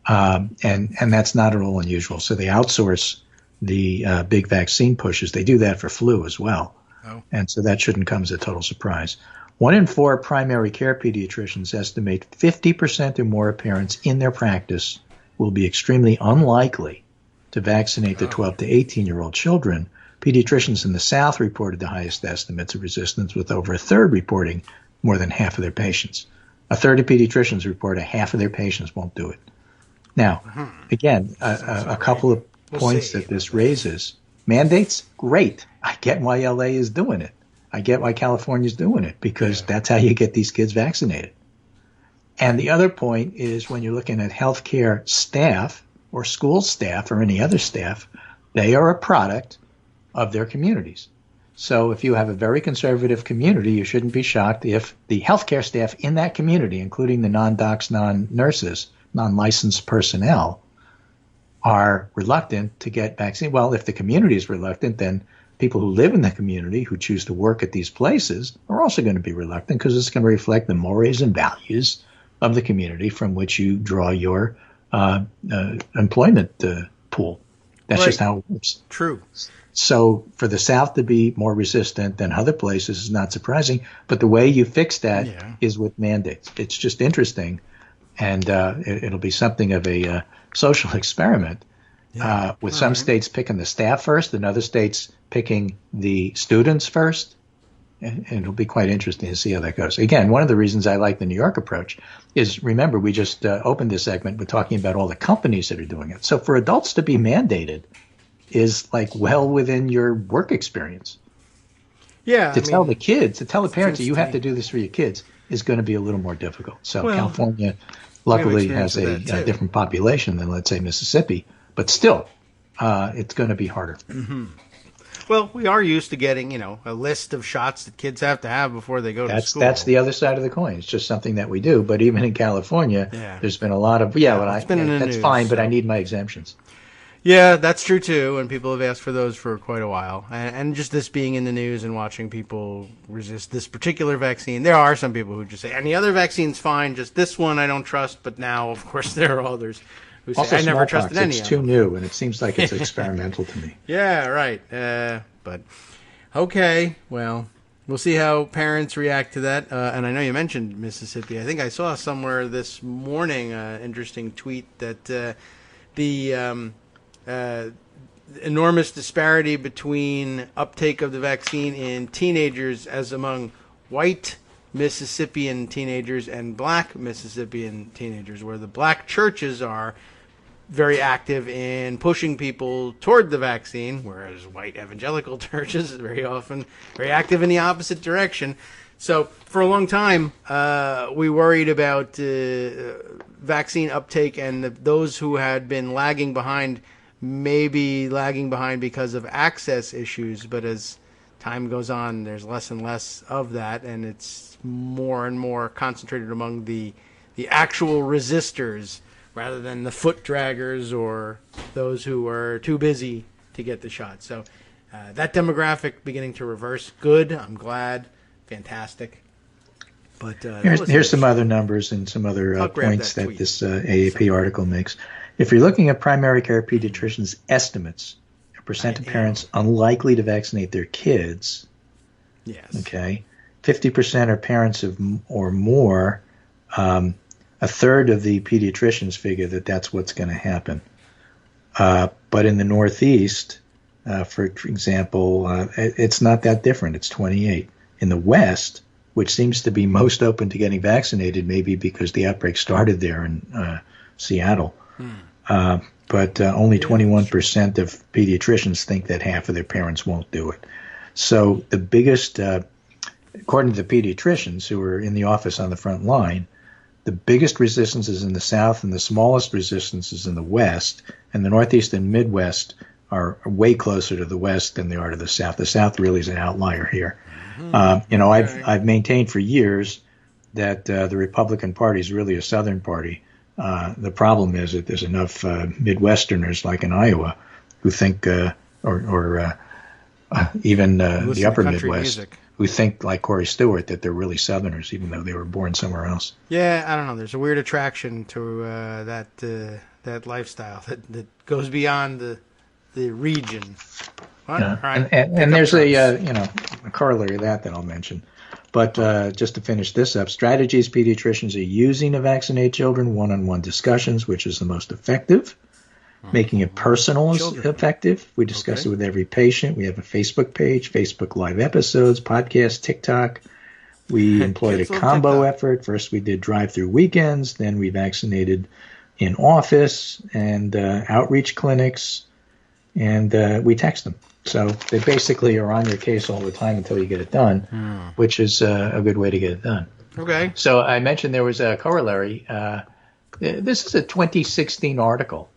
And that's not at all unusual. So they outsource the big vaccine pushes. They do that for flu as well. Oh. And so that shouldn't come as a total surprise. 1 in 4 primary care pediatricians estimate 50% or more of parents in their practice will be extremely unlikely to vaccinate their 12 to 18-year-old children. Pediatricians in the South reported the highest estimates of resistance, with over a third reporting more than half of their patients. A third of pediatricians report a half of their patients won't do it. Now, again, a couple of points that this raises. Mandates, great. I get why LA is doing it. I get why California is doing it, because that's how you get these kids vaccinated. And the other point is when you're looking at healthcare staff or school staff or any other staff, they are a product of their communities. So if you have a very conservative community, you shouldn't be shocked if the healthcare staff in that community, including the non-docs, non-nurses, non-licensed personnel, are reluctant to get vaccine. Well, if the community is reluctant, then people who live in the community who choose to work at these places are also going to be reluctant, because it's going to reflect the mores and values of the community from which you draw your employment pool. That's just how it works. True. So for the South to be more resistant than other places is not surprising. But the way you fix that is with mandates. It's just interesting. And it'll be something of a social experiment, with some states picking the staff first and other states picking the students first. And it'll be quite interesting to see how that goes. Again, one of the reasons I like the New York approach is, remember, we just opened this segment with talking about all the companies that are doing it. So for adults to be mandated is like well within your work experience. Yeah. To tell the kids, to tell the parents that you have to do this for your kids is going to be a little more difficult. So California luckily has a different population than, let's say, Mississippi, but still, it's going to be harder. Mm-hmm. Well, we are used to getting, a list of shots that kids have to have before they go to school. That's the other side of the coin. It's just something that we do. But even in California, there's been a lot of, that's fine, but I need my exemptions. Yeah, that's true too, and people have asked for those for quite a while. And just this being in the news and watching people resist this particular vaccine, there are some people who just say, any other vaccine's fine, just this one I don't trust. But now, of course, there are others who say, also, I never trusted any of them. It's too new, and it seems like it's experimental to me. Yeah, right. But, okay, well, we'll see how parents react to that. And I know you mentioned Mississippi. I think I saw somewhere this morning an interesting tweet that the enormous disparity between uptake of the vaccine in teenagers as among white Mississippian teenagers and black Mississippian teenagers, where the black churches are very active in pushing people toward the vaccine, whereas white evangelical churches are very often very active in the opposite direction. So for a long time, we worried about vaccine uptake, and those who had been lagging behind, maybe lagging behind because of access issues. But as time goes on, there's less and less of that, and it's more and more concentrated among the actual resistors rather than the foot draggers or those who are too busy to get the shot. So that demographic beginning to reverse. Good. I'm glad. Fantastic. But here's some other numbers and some other points that this AAP article makes. If you're looking at primary care pediatricians' estimates, a percent of parents unlikely to vaccinate their kids, yes, okay, 50% are parents of or more. A third of the pediatricians figure that that's what's going to happen. But in the Northeast, for example, it's not that different. It's 28. In the West, which seems to be most open to getting vaccinated, maybe because the outbreak started there in Seattle, but only 21% of pediatricians think that half of their parents won't do it. So the biggest, according to the pediatricians who are in the office on the front line, the biggest resistance is in the South and the smallest resistance is in the West, and the Northeast and Midwest are way closer to the West than they are to the South. The South really is an outlier here. I've maintained for years that the Republican Party is really a Southern party. The problem is that there's enough Midwesterners, like in Iowa, who think, or even the upper Midwest, who think, like Corey Stewart, that they're really Southerners, even though they were born somewhere else. Yeah, I don't know. There's a weird attraction to that lifestyle that goes beyond the region. Yeah. Right. And there's a corollary of that I'll mention. But just to finish this up, strategies pediatricians are using to vaccinate children: one-on-one discussions, which is the most effective. Making it personal is effective. We discuss it with every patient. We have a Facebook page, Facebook Live episodes, podcast, TikTok. We employed a combo effort. First we did drive-through weekends. Then we vaccinated in office and outreach clinics. And we text them. So they basically are on your case all the time until you get it done, which is a good way to get it done. Okay. So I mentioned there was a corollary. This is a 2016 article,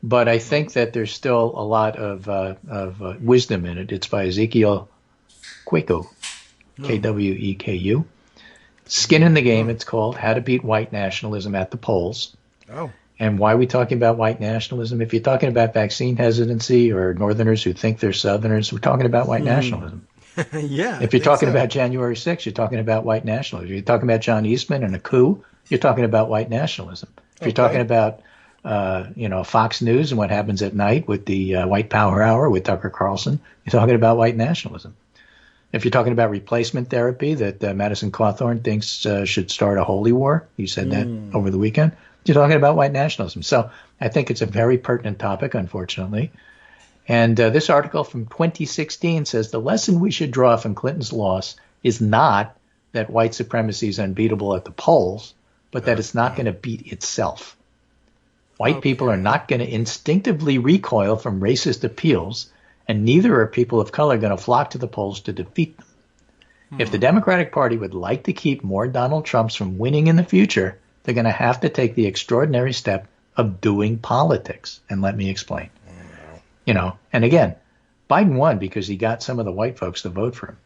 but I think that there's still a lot of wisdom in it. It's by Ezekiel Kweku, Kweku. Skin in the Game, it's called, How to Beat White Nationalism at the Polls. Oh. And why are we talking about white nationalism? If you're talking about vaccine hesitancy or Northerners who think they're Southerners, we're talking about white nationalism. Yeah. If you're talking about January 6th, you're talking about white nationalism. If you're talking about John Eastman and a coup, you're talking about white nationalism. If you're talking about, Fox News and what happens at night with the White Power Hour with Tucker Carlson, you're talking about white nationalism. If you're talking about replacement therapy that Madison Cawthorn thinks should start a holy war, he said that over the weekend, you're talking about white nationalism. So I think it's a very pertinent topic, unfortunately. And this article from 2016 says the lesson we should draw from Clinton's loss is not that white supremacy is unbeatable at the polls, but that it's not going to beat itself. White people are not going to instinctively recoil from racist appeals, and neither are people of color going to flock to the polls to defeat them. If the Democratic Party would like to keep more Donald Trumps from winning in the future, they're going to have to take the extraordinary step of doing politics. And let me explain. And again, Biden won because he got some of the white folks to vote for him.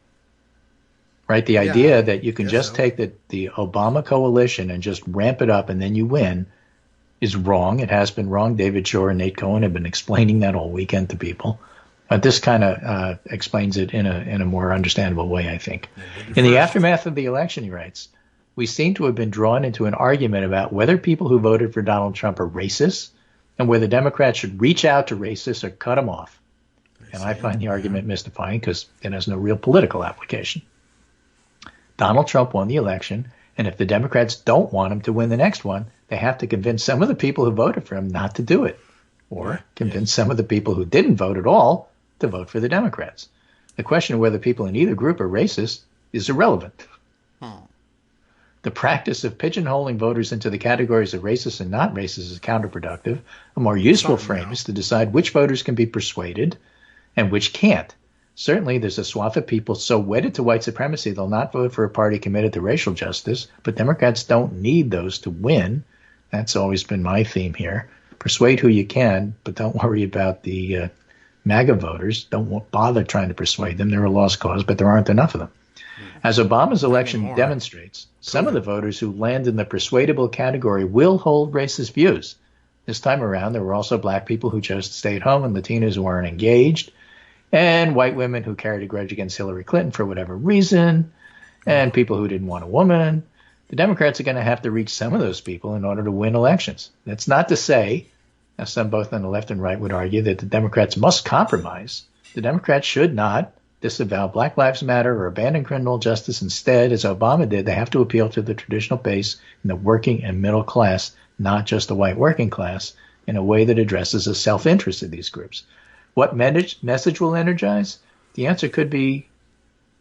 Right? The idea that you can just take the Obama coalition and just ramp it up and then you win is wrong. It has been wrong. David Shore and Nate Cohen have been explaining that all weekend to people. But this kind of explains it in a more understandable way, I think. In the aftermath of the election, he writes, we seem to have been drawn into an argument about whether people who voted for Donald Trump are racist and whether Democrats should reach out to racists or cut them off. And I find the argument mystifying because it has no real political application. Donald Trump won the election, and if the Democrats don't want him to win the next one, they have to convince some of the people who voted for him not to do it, or convince some of the people who didn't vote at all to vote for the Democrats. The question of whether people in either group are racist is irrelevant. The practice of pigeonholing voters into the categories of racist and not racist is counterproductive. A more useful frame is to decide which voters can be persuaded and which can't. Certainly, there's a swath of people so wedded to white supremacy they'll not vote for a party committed to racial justice, but Democrats don't need those to win. That's always been my theme here. Persuade who you can, but don't worry about the MAGA voters. Don't bother trying to persuade them. They're a lost cause, but there aren't enough of them. As Obama's election demonstrates, some of the voters who land in the persuadable category will hold racist views. This time around, there were also black people who chose to stay at home and Latinos who weren't engaged, and white women who carried a grudge against Hillary Clinton for whatever reason, and people who didn't want a woman. The Democrats are going to have to reach some of those people in order to win elections. That's not to say, as some both on the left and right would argue, that the Democrats must compromise. The Democrats should not disavow Black Lives Matter or abandon criminal justice. Instead, as Obama did, they have to appeal to the traditional base in the working and middle class, not just the white working class, in a way that addresses the self-interest of these groups. What message will energize? The answer could be,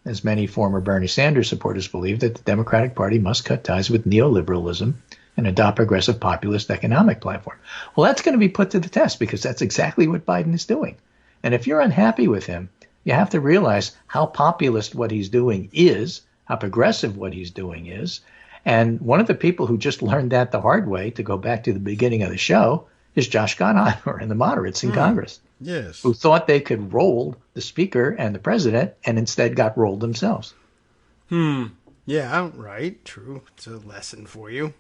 as many former Bernie Sanders supporters believe, that the Democratic Party must cut ties with neoliberalism and adopt a progressive populist economic platform. Well, that's going to be put to the test because that's exactly what Biden is doing. And if you're unhappy with him, you have to realize how populist what he's doing is, how progressive what he's doing is. And one of the people who just learned that the hard way, to go back to the beginning of the show, is Josh Gottheimer and the moderates in Congress. Yes. Who thought they could roll the speaker and the president and instead got rolled themselves. Yeah, right. True. It's a lesson for you.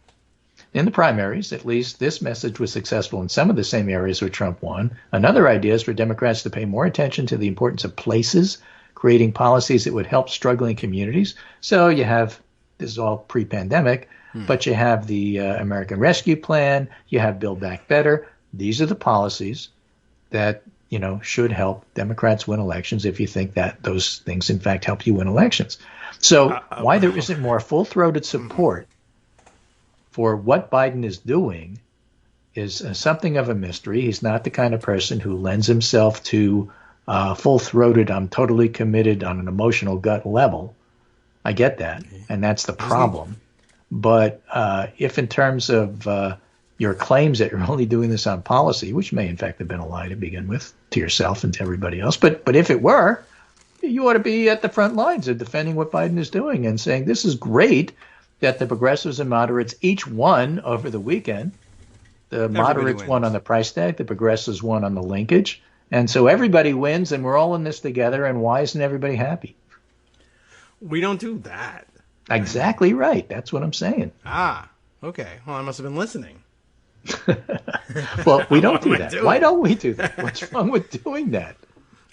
In the primaries, at least, this message was successful in some of the same areas where Trump won. Another idea is for Democrats to pay more attention to the importance of places, creating policies that would help struggling communities. So you have, this is all pre-pandemic, but you have the American Rescue Plan, you have Build Back Better. These are the policies that, should help Democrats win elections if you think that those things, in fact, help you win elections. So why there isn't more full-throated support for what Biden is doing is something of a mystery. He's not the kind of person who lends himself to full-throated, I'm totally committed on an emotional gut level. I get that, and that's the problem. But if in terms of your claims that you're only doing this on policy, which may in fact have been a lie to begin with, to yourself and to everybody else, but if it were, you ought to be at the front lines of defending what Biden is doing and saying this is great that the progressives and moderates each won over the weekend. The moderates won on the price tag, the progressives won on the linkage. And so everybody wins and we're all in this together, and why isn't everybody happy? We don't do that. Exactly right. That's what I'm saying. Okay. Well, I must have been listening. Well, we don't do that. Why don't we do that? What's wrong with doing that?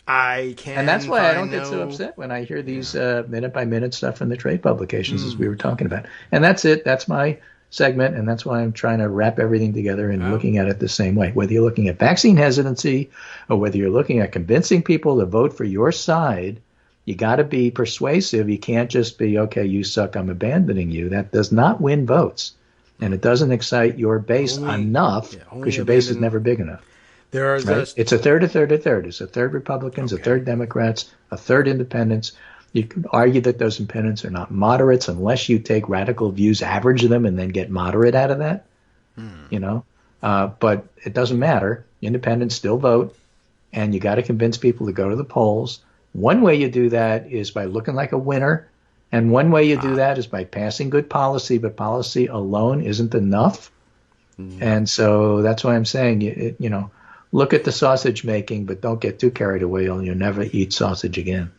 I can't. And that's why I don't get so upset when I hear these minute-by-minute stuff in the trade publications, as we were talking about. And that's it. That's my segment, and that's why I'm trying to wrap everything together and looking at it the same way. Whether you're looking at vaccine hesitancy or whether you're looking at convincing people to vote for your side, you got to be persuasive. You can't just be, okay, you suck, I'm abandoning you. That does not win votes, and it doesn't excite your base enough because your base is never big enough. There are It's a third, a third, a third. It's a third Republicans, a third Democrats, a third independents. You could argue that those independents are not moderates unless you take radical views, average them, and then get moderate out of that. But it doesn't matter. Independents still vote, and you got to convince people to go to the polls. One way you do that is by looking like a winner, and one way you do that is by passing good policy, but policy alone isn't enough. And so that's why I'm saying, look at the sausage making, but don't get too carried away or you'll never eat sausage again.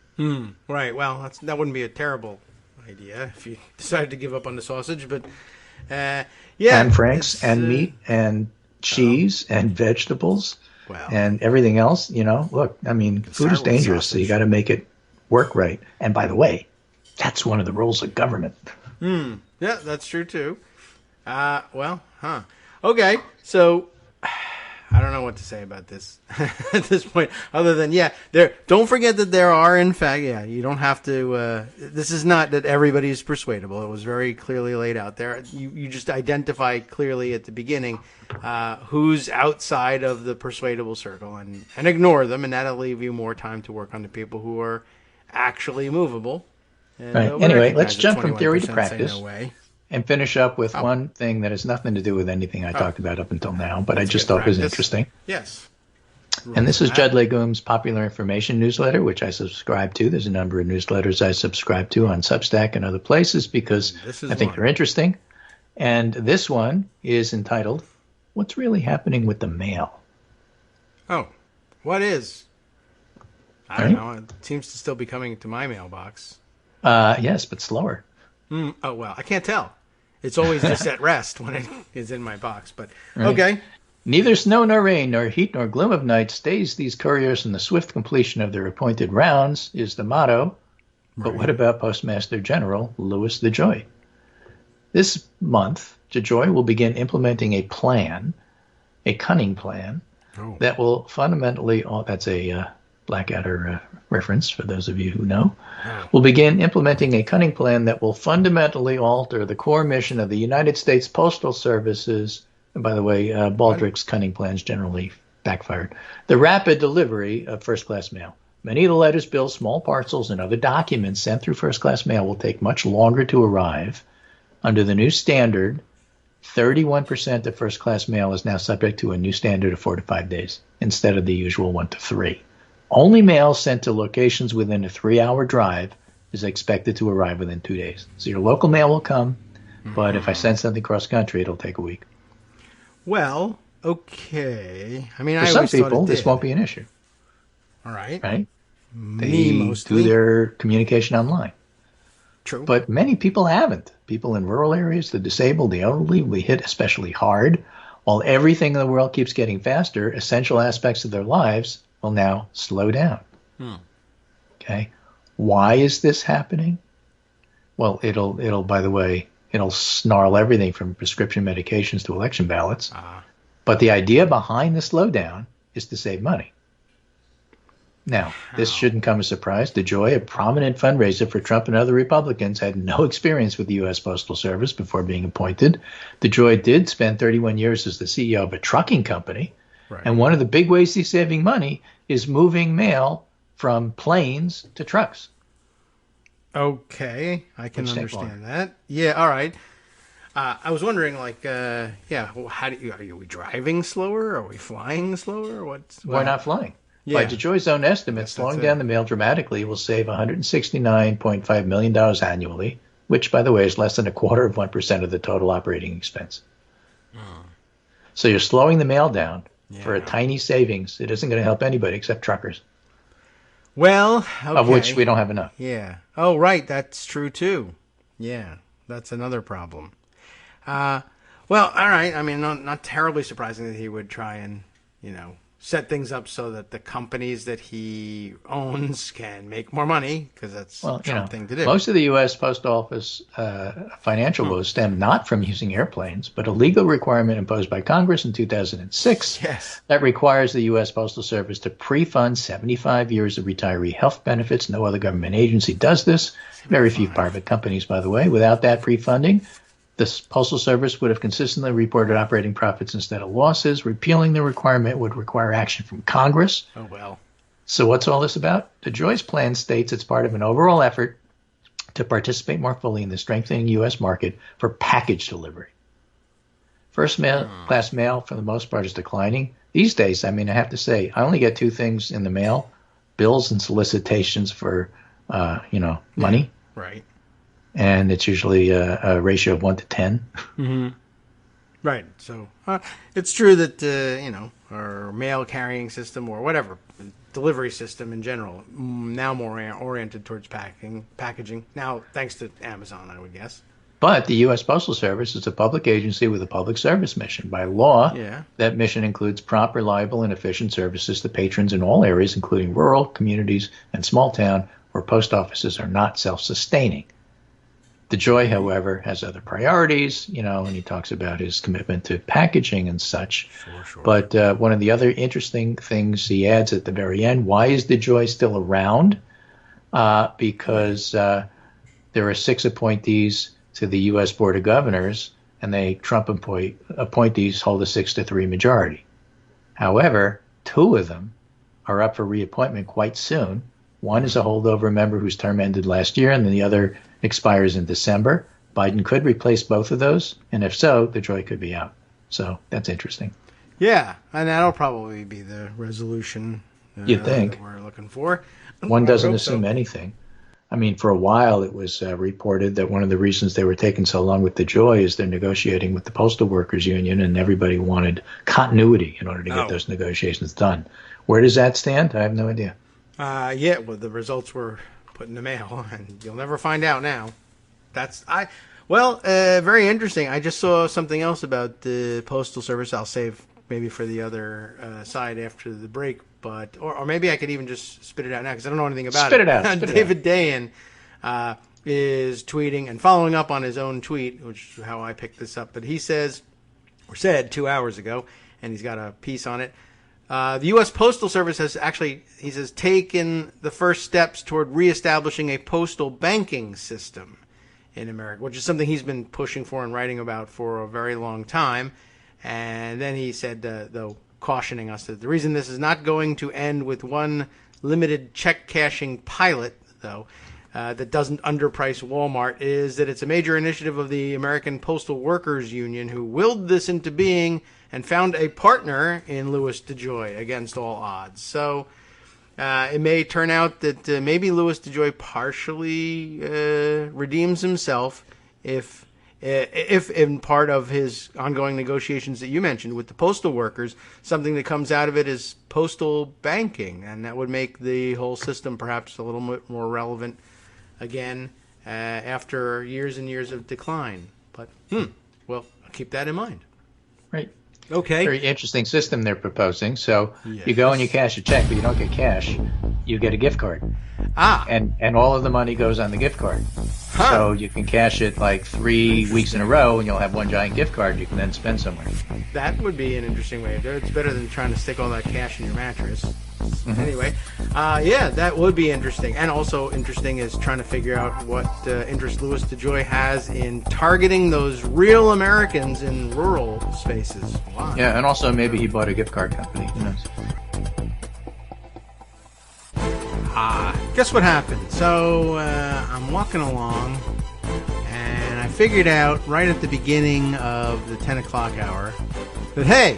Right. Well, that wouldn't be a terrible idea if you decided to give up on the sausage. But, And Franks and meat and cheese and vegetables and everything else. Look, I mean, food is dangerous, so you got to make it work right. And by the way, that's one of the roles of government. Yeah, that's true, too. Okay, so I don't know what to say about this at this point, other than, don't forget that there are, in fact, you don't have to, this is not that everybody is persuadable. It was very clearly laid out there. You just identify clearly at the beginning who's outside of the persuadable circle and ignore them, and that'll leave you more time to work on the people who are actually movable. And, right. Anyway, let's jump from theory to practice. No way. and finish up with one thing that has nothing to do with anything I talked about up until now, but I just thought was interesting. Yes. And this is Judd Legum's Popular Information newsletter, which I subscribe to. There's a number of newsletters I subscribe to on Substack and other places because I think they're interesting. And this one is entitled, What's Really Happening with the Mail? Oh, what is? I don't know. It seems to still be coming to my mailbox. Yes, but slower. Oh, well, I can't tell. It's always just at rest when it is in my box. But okay. Neither snow nor rain, nor heat nor gloom of night stays these couriers from the swift completion of their appointed rounds is the motto. But what about Postmaster General Louis DeJoy? This month, DeJoy will begin implementing a plan, a cunning plan, that will fundamentally, that's a Blackadder reference for those of you who know, will begin implementing a cunning plan that will fundamentally alter the core mission of the United States Postal Service's, and by the way, Baldrick's cunning plans generally backfired, the rapid delivery of first-class mail. Many of the letters, bills, small parcels, and other documents sent through first-class mail will take much longer to arrive. Under the new standard, 31% of first-class mail is now subject to a new standard of 4 to 5 days instead of the usual 1 to 3. Only mail sent to locations within a 3-hour drive is expected to arrive within 2 days. So your local mail will come, but if I send something cross-country, it'll take a week. Well, okay. I mean, for some people, this won't be an issue. All right. Right? They do their communication online. True. But many people haven't. People in rural areas, the disabled, the elderly, will be hit especially hard. While everything in the world keeps getting faster, essential aspects of their lives will now slow down. Okay? Why is this happening? Well, it'll by the way, it'll snarl everything from prescription medications to election ballots. But the idea behind the slowdown is to save money. Now, this shouldn't come as a surprise. DeJoy, a prominent fundraiser for Trump and other Republicans, had no experience with the U.S. Postal Service before being appointed. DeJoy did spend 31 years as the CEO of a trucking company. Right. And one of the big ways he's saving money is moving mail from planes to trucks. Okay, I can understand that. Yeah, all right. I was wondering, are we driving slower? Are we flying slower? We're not flying. Yeah. By DeJoy's own estimates, slowing down the mail dramatically will save $169.5 million annually, which, by the way, is less than 1/4% of the total operating expense. So you're slowing the mail down for a tiny savings. It isn't going to help anybody except truckers. Well, okay. Of which we don't have enough. Yeah. Oh, right. That's true, too. Yeah. That's another problem. Well, all right. I mean, not terribly surprising that he would try and, set things up so that the companies that he owns can make more money, because that's a Trump thing to do. Most of the U.S. Post Office financial woes stem not from using airplanes, but a legal requirement imposed by Congress in 2006 that requires the U.S. Postal Service to pre-fund 75 years of retiree health benefits. No other government agency does this. Very few private companies, by the way. Without that pre-funding, the Postal Service would have consistently reported operating profits instead of losses. Repealing the requirement would require action from Congress. Oh, well. So what's all this about? DeJoy's plan states it's part of an overall effort to participate more fully in the strengthening U.S. market for package delivery. First-class mail, for the most part, is declining. These days, I mean, I have to say, I only get 2 things in the mail, bills and solicitations for, money. Right. And it's usually a ratio of 1 to 10. Mm-hmm. Right. So it's true that, our mail carrying system or whatever, delivery system in general, now more oriented towards packaging. Now, thanks to Amazon, I would guess. But the U.S. Postal Service is a public agency with a public service mission. By law, that mission includes prompt, reliable, and efficient services to patrons in all areas, including rural communities and small town where post offices are not self-sustaining. DeJoy, however, has other priorities, and he talks about his commitment to packaging and such. Sure. But one of the other interesting things he adds at the very end, why is DeJoy still around? Because there are 6 appointees to the U.S. Board of Governors, and the Trump appointees hold a 6-3 majority. However, 2 of them are up for reappointment quite soon. One is a holdover member whose term ended last year, and then the other expires in December. Biden could replace both of those, and if so, the joy could be out. So that's interesting. Yeah, and that'll probably be the resolution you'd think that we're looking for. One doesn't assume anything. I mean, for a while it was reported that one of the reasons they were taking so long with the joy is they're negotiating with the Postal Workers Union, and everybody wanted continuity in order to get those negotiations done. Where does that stand? I have no idea. Yeah, well, the results were put in the mail, and you'll never find out now. Very interesting. I just saw something else about the Postal Service. I'll save maybe for the other side after the break, but or maybe I could even just spit it out now because I don't know anything about it. Spit it out. David Dayen is tweeting and following up on his own tweet, which is how I picked this up. But he said 2 hours ago, and he's got a piece on it. The U.S. Postal Service has actually, he says, taken the first steps toward reestablishing a postal banking system in America, which is something he's been pushing for and writing about for a very long time. And then he said, though, cautioning us that the reason this is not going to end with one limited check cashing pilot, though, that doesn't underprice Walmart, is that it's a major initiative of the American Postal Workers Union, who willed this into being and found a partner in Louis DeJoy against all odds. So it may turn out that maybe Louis DeJoy partially redeems himself if in part of his ongoing negotiations that you mentioned with the postal workers, something that comes out of it is postal banking, and that would make the whole system perhaps a little bit more relevant again after years and years of decline. But, well, I'll keep that in mind. Right. Okay. Very interesting system they're proposing. So you go and you cash a check, but you don't get cash. You get a gift card. And all of the money goes on the gift card. So you can cash it like 3 weeks in a row, and you'll have one giant gift card you can then spend somewhere. That would be an interesting way to do it. It's better than trying to stick all that cash in your mattress. Mm-hmm. Anyway, that would be interesting. And also interesting is trying to figure out what interest Louis DeJoy has in targeting those real Americans in rural spaces. Wow. Yeah, and also maybe he bought a gift card company. Who knows? Guess what happened? So I'm walking along, and I figured out right at the beginning of the 10 o'clock hour that, hey,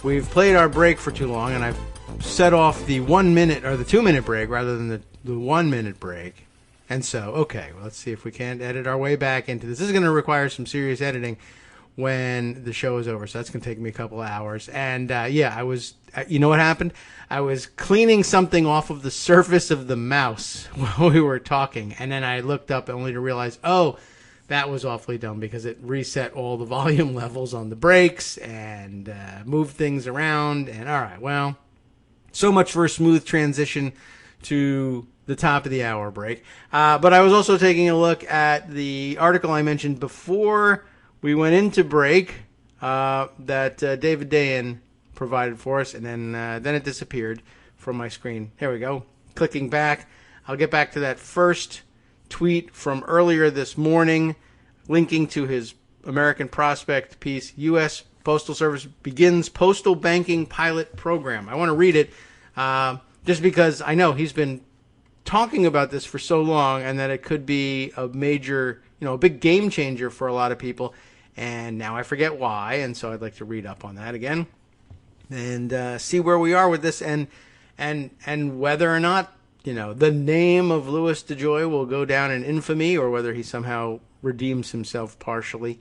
we've played our break for too long, and I've set off the 1 minute or the 2 minute break rather than the 1 minute break. And so, okay, well, let's see if we can't edit our way back into this. This is going to require some serious editing when the show is over, so that's going to take me a couple of hours. And I was, you know what happened? I was cleaning something off of the surface of the mouse while we were talking, and then I looked up only to realize, that was awfully dumb because it reset all the volume levels on the breaks and moved things around. And all right, well, so much for a smooth transition to the top of the hour break. But I was also taking a look at the article I mentioned before we went into break that David Dayen provided for us, and then it disappeared from my screen. Here we go. Clicking back. I'll get back to that first tweet from earlier this morning, linking to his American Prospect piece, U.S. Postal Service begins postal banking pilot program. I want to read it just because I know he's been talking about this for so long, and that it could be a major, a big game changer for a lot of people. And now I forget why, and so I'd like to read up on that again and see where we are with this, and whether or not the name of Louis DeJoy will go down in infamy, or whether he somehow redeems himself partially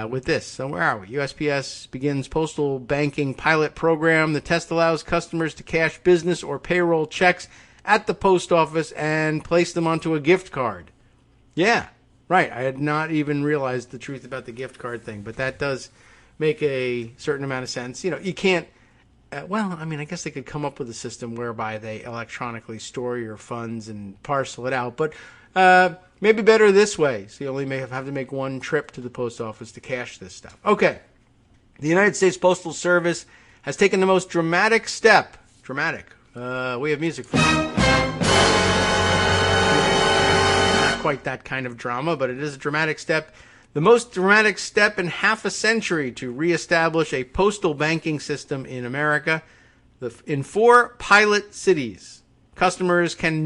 with this. So where are we? USPS begins postal banking pilot program. The test allows customers to cash business or payroll checks at the post office and place them onto a gift card. Yeah, right. I had not even realized the truth about the gift card thing, but that does make a certain amount of sense. You can't, I guess they could come up with a system whereby they electronically store your funds and parcel it out, but maybe better this way. So you only may have to make one trip to the post office to cash this stuff. Okay. The United States Postal Service has taken the most dramatic step. Dramatic. We have music for that. Not quite that kind of drama, but it is a dramatic step. The most dramatic step in half a century to reestablish a postal banking system in America. In 4 pilot cities, customers can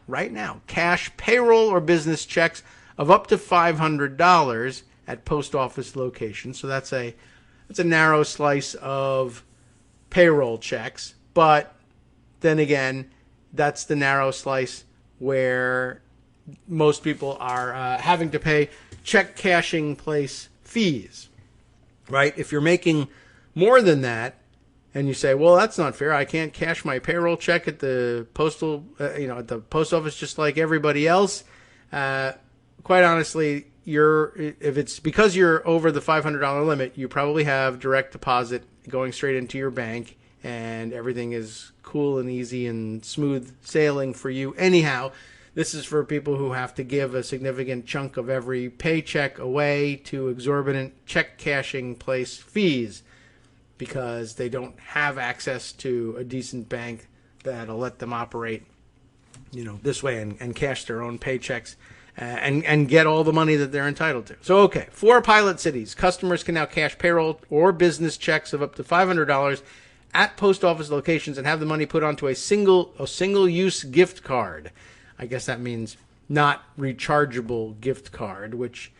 right now, cash payroll or business checks of up to $500 at post office locations. So that's a narrow slice of payroll checks. But then again, that's the narrow slice where most people are having to pay check cashing place fees, right? If you're making more than that, and you say, well, that's not fair. I can't cash my payroll check at the at the post office just like everybody else. Quite honestly, if it's because you're over the $500 limit, you probably have direct deposit going straight into your bank, and everything is cool and easy and smooth sailing for you. Anyhow, this is for people who have to give a significant chunk of every paycheck away to exorbitant check cashing place fees, because they don't have access to a decent bank that'll let them operate, this way and cash their own paychecks and get all the money that they're entitled to. So, okay, 4 pilot cities. Customers can now cash payroll or business checks of up to $500 at post office locations and have the money put onto a single-use gift card. I guess that means not rechargeable gift card, which,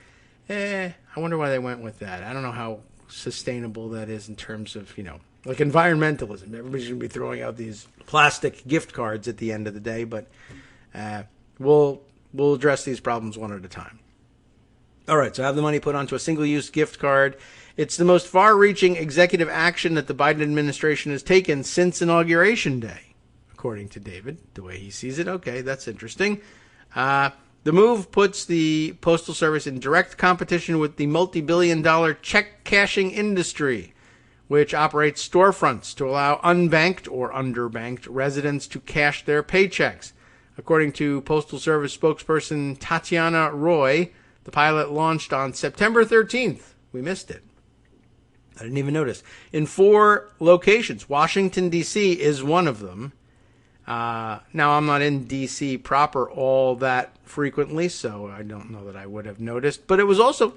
I wonder why they went with that. I don't know how sustainable that is in terms of, like environmentalism. Everybody's going to be throwing out these plastic gift cards at the end of the day, but we'll address these problems one at a time. All right, so have the money put onto a single-use gift card. It's the most far-reaching executive action that the Biden administration has taken since Inauguration Day, according to David, the way he sees it. Okay, that's interesting. The move puts the Postal Service in direct competition with the multi-billion-dollar check cashing industry, which operates storefronts to allow unbanked or underbanked residents to cash their paychecks. According to Postal Service spokesperson Tatiana Roy, the pilot launched on September 13th. We missed it. I didn't even notice. In 4 locations. Washington, D.C. is one of them. Now, I'm not in D.C. proper all that frequently, so I don't know that I would have noticed. But it was also,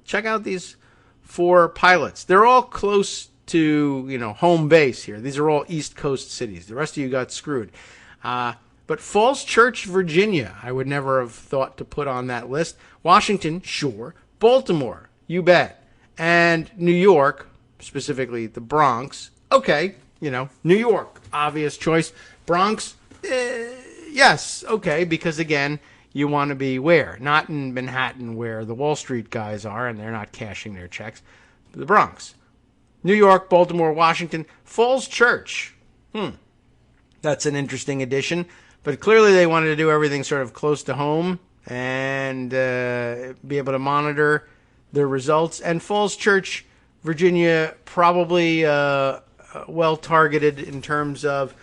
check out these 4 pilots. They're all close to, home base here. These are all East Coast cities. The rest of you got screwed. But Falls Church, Virginia, I would never have thought to put on that list. Washington, sure. Baltimore, you bet. And New York, specifically the Bronx. Okay, New York, obvious choice. Bronx, yes, okay, because again, you want to be where? Not in Manhattan where the Wall Street guys are and they're not cashing their checks. The Bronx. New York, Baltimore, Washington, Falls Church. That's an interesting addition. But clearly they wanted to do everything sort of close to home and be able to monitor their results. And Falls Church, Virginia, probably well targeted in terms of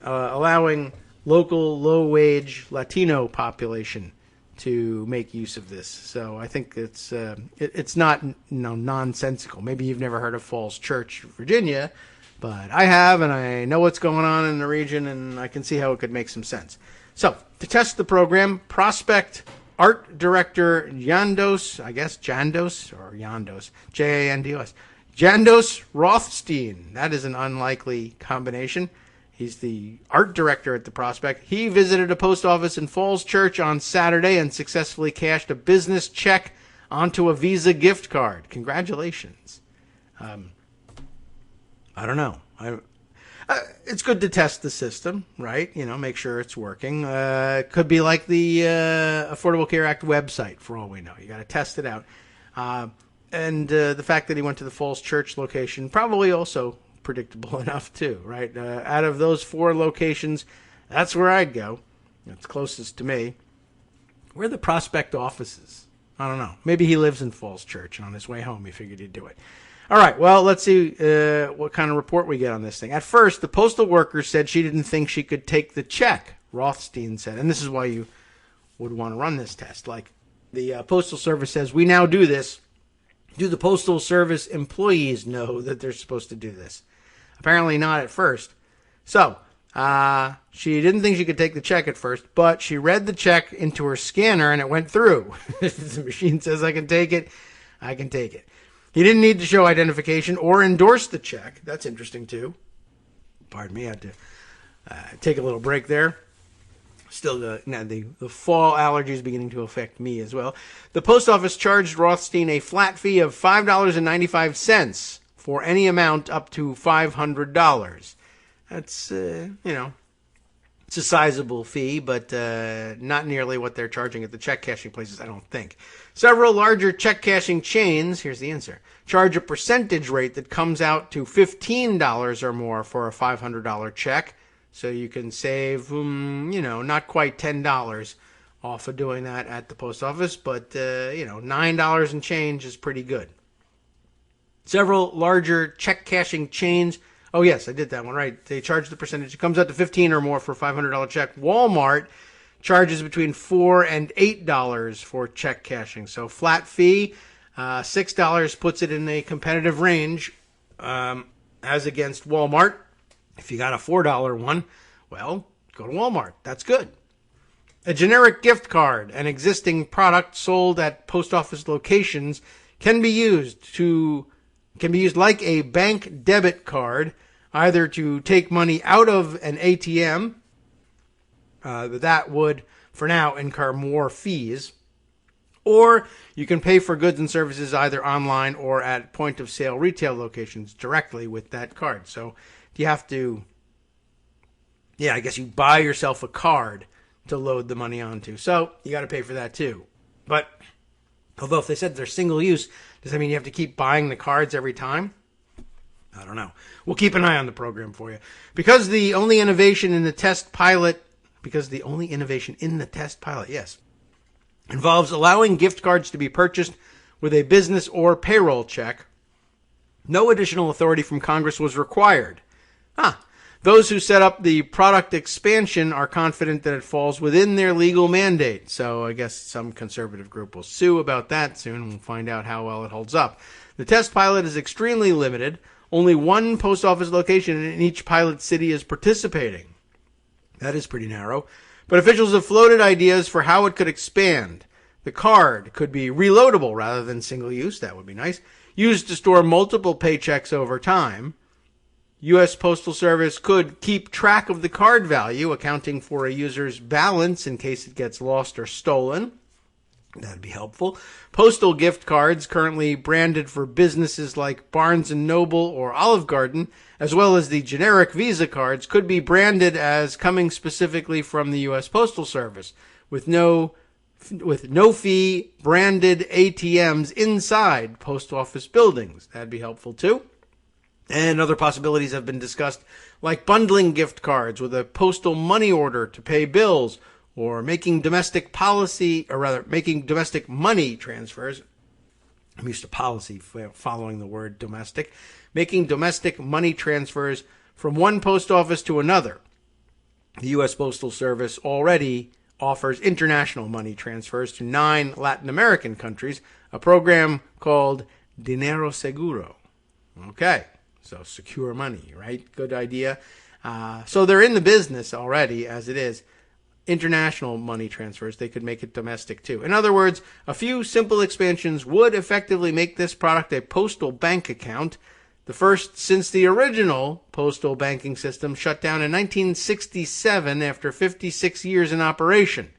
allowing local low-wage Latino population to make use of this. So I think it's not nonsensical. Maybe you've never heard of Falls Church, Virginia, but I have, and I know what's going on in the region, and I can see how it could make some sense. So to test the program, Prospect Art Director Jandos, Jandos, Jandos Rothstein. That is an unlikely combination. He's the art director at the Prospect. He visited a post office in Falls Church on Saturday and successfully cashed a business check onto a Visa gift card. Congratulations. I don't know. It's good to test the system, right? Make sure it's working. It could be like the Affordable Care Act website, for all we know. You got to test it out. And the fact that he went to the Falls Church location, probably also predictable enough too, right? Out of those 4 locations, that's where I'd go. It's closest to me. Where are the Prospect offices? I don't know. Maybe he lives in Falls Church, and on his way home he figured he'd do it. All right, well, let's see what kind of report we get on this thing. At first, the postal worker said she didn't think she could take the check, Rothstein said. And this is why you would want to run this test. Like, the Postal Service says, we now do this. Do the Postal Service employees know that they're supposed to do this? Apparently not at first. So, she didn't think she could take the check at first, but she read the check into her scanner and it went through. If the machine says I can take it, I can take it. He didn't need to show identification or endorse the check. That's interesting, too. Pardon me, I had to take a little break there. Still, the fall allergy is beginning to affect me as well. The post office charged Rothstein a flat fee of $5.95 for any amount up to $500. That's, it's a sizable fee, but not nearly what they're charging at the check cashing places, I don't think. Several larger check cashing chains, here's the answer, charge a percentage rate that comes out to $15 or more for a $500 check. So you can save, not quite $10 off of doing that at the post office, but, $9 and change is pretty good. Several larger check cashing chains. Oh, yes, I did that one right. They charge the percentage. It comes out to $15 or more for a $500 check. Walmart charges between $4 and $8 for check cashing. So flat fee, $6 puts it in a competitive range as against Walmart. If you got a $4 one, well, go to Walmart. That's good. A generic gift card, an existing product sold at post office locations, can be used like a bank debit card, either to take money out of an ATM, that would, for now, incur more fees, or you can pay for goods and services either online or at point-of-sale retail locations directly with that card. So you have to, I guess you buy yourself a card to load the money onto. So you got to pay for that too. But although if they said they're single use, does that mean you have to keep buying the cards every time? I don't know. We'll keep an eye on the program for you. Because the only innovation in the test pilot, yes, involves allowing gift cards to be purchased with a business or payroll check, no additional authority from Congress was required. Those who set up the product expansion are confident that it falls within their legal mandate. So I guess some conservative group will sue about that soon. We'll find out how well it holds up. The test pilot is extremely limited. Only one post office location in each pilot city is participating. That is pretty narrow. But officials have floated ideas for how it could expand. The card could be reloadable rather than single use. That would be nice. Used to store multiple paychecks over time. U.S. Postal Service could keep track of the card value, accounting for a user's balance in case it gets lost or stolen. That'd be helpful. Postal gift cards, currently branded for businesses like Barnes & Noble or Olive Garden, as well as the generic Visa cards, could be branded as coming specifically from the U.S. Postal Service, with no fee branded ATMs inside post office buildings. That'd be helpful too. And other possibilities have been discussed, like bundling gift cards with a postal money order to pay bills, or making domestic money transfers. I'm used to policy following the word domestic. Making domestic money transfers from one post office to another. The U.S. Postal Service already offers international money transfers to 9 Latin American countries, a program called Dinero Seguro. Okay. So secure money, right? Good idea. So they're in the business already as it is. International money transfers, they could make it domestic too. In other words, a few simple expansions would effectively make this product a postal bank account. The first since the original postal banking system shut down in 1967 after 56 years in operation.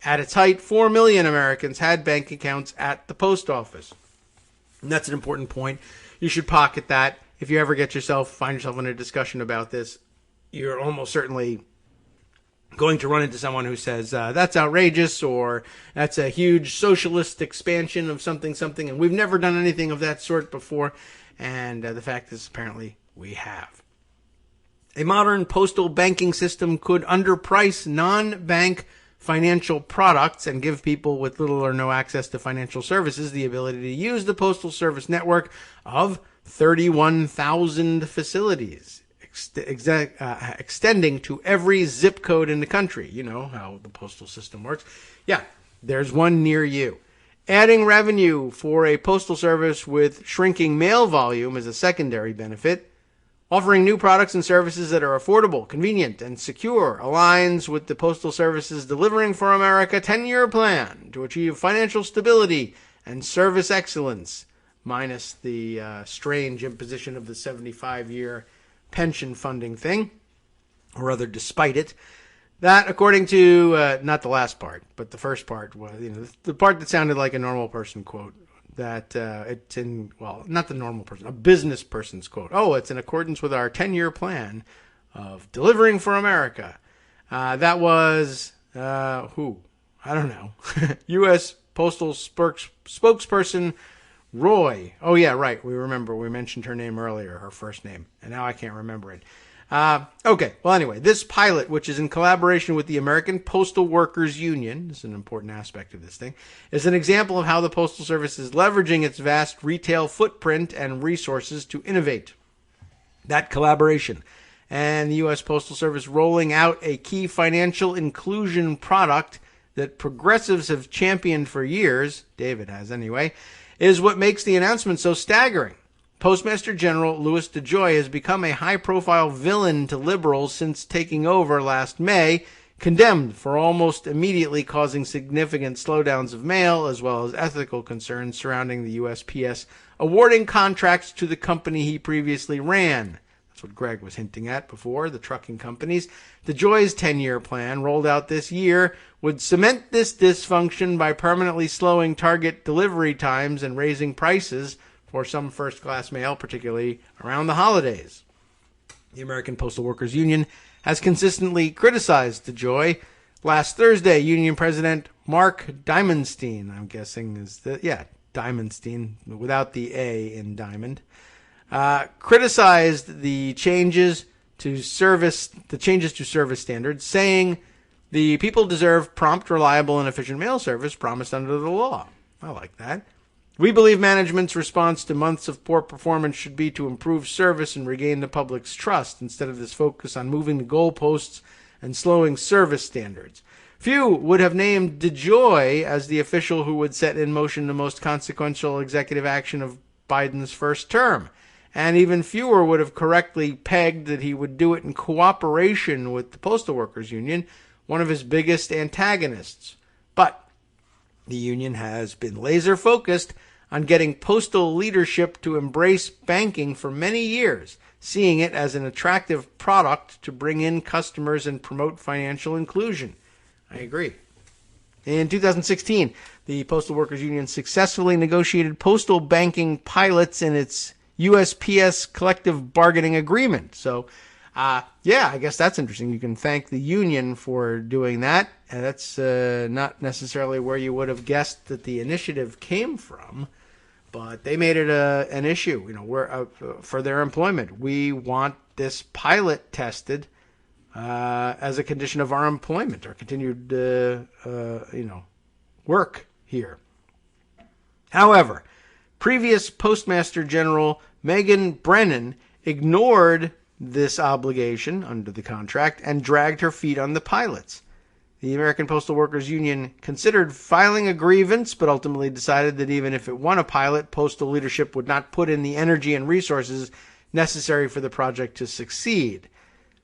At its height, 4 million Americans had bank accounts at the post office. And that's an important point. You should pocket that. If you ever find yourself in a discussion about this, you're almost certainly going to run into someone who says, that's outrageous, or that's a huge socialist expansion of something, and we've never done anything of that sort before. And the fact is, apparently, we have. A modern postal banking system could underprice non-bank financial products and give people with little or no access to financial services the ability to use the Postal Service network of 31,000 facilities, extending to every zip code in the country. You know how the postal system works. Yeah, there's one near you. Adding revenue for a postal service with shrinking mail volume is a secondary benefit. Offering new products and services that are affordable, convenient, and secure aligns with the Postal Service's Delivering for America 10-year plan to achieve financial stability and service excellence, minus the strange imposition of the 75-year pension funding thing, or rather despite it. That, according to, not the last part, but the first part was, the part that sounded like a normal person quote, that it's in, well, not the normal person, a business person's quote. Oh, it's in accordance with our 10-year plan of delivering for America. That was, who? I don't know. U.S. Postal spokesperson Roy. Oh, yeah, right. We remember. We mentioned her name earlier, her first name, and now I can't remember it. Okay. Well, anyway, this pilot, which is in collaboration with the American Postal Workers Union, this is an important aspect of this thing, is an example of how the Postal Service is leveraging its vast retail footprint and resources to innovate. That collaboration and the U.S. Postal Service rolling out a key financial inclusion product that progressives have championed for years, David has anyway, is what makes the announcement so staggering. Postmaster General Louis DeJoy has become a high-profile villain to liberals since taking over last May, condemned for almost immediately causing significant slowdowns of mail, as well as ethical concerns surrounding the USPS awarding contracts to the company he previously ran. That's what Greg was hinting at before, the trucking companies. DeJoy's 10-year plan, rolled out this year, would cement this dysfunction by permanently slowing target delivery times and raising prices for some first-class mail, particularly around the holidays. The American Postal Workers Union has consistently criticized DeJoy. Last Thursday, Union President Mark Diamondstein, I'm guessing is Diamondstein, without the A in diamond, criticized the changes to service standards, saying the people deserve prompt, reliable, and efficient mail service promised under the law. I like that. We believe management's response to months of poor performance should be to improve service and regain the public's trust instead of this focus on moving the goalposts and slowing service standards. Few would have named DeJoy as the official who would set in motion the most consequential executive action of Biden's first term, and even fewer would have correctly pegged that he would do it in cooperation with the Postal Workers Union, one of his biggest antagonists. But the union has been laser-focused on getting postal leadership to embrace banking for many years, seeing it as an attractive product to bring in customers and promote financial inclusion. I agree. In 2016, the Postal Workers Union successfully negotiated postal banking pilots in its USPS collective bargaining agreement. So, I guess that's interesting. You can thank the union for doing that. And that's not necessarily where you would have guessed that the initiative came from, but they made it an issue, for their employment. We want this pilot tested as a condition of our employment, our continued, work here. However, previous Postmaster General Megan Brennan ignored this obligation under the contract and dragged her feet on the pilots. The American Postal Workers Union considered filing a grievance, but ultimately decided that even if it won a pilot, postal leadership would not put in the energy and resources necessary for the project to succeed.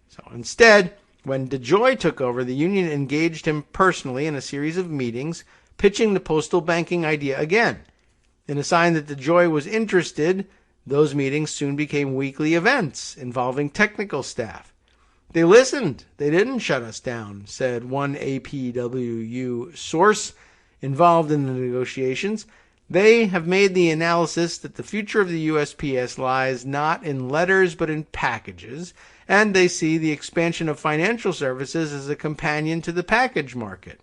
So instead, when DeJoy took over, the union engaged him personally in a series of meetings, pitching the postal banking idea again. In a sign that DeJoy was interested, those meetings soon became weekly events involving technical staff. They listened. They didn't shut us down, said one APWU source involved in the negotiations. They have made the analysis that the future of the USPS lies not in letters but in packages, and they see the expansion of financial services as a companion to the package market.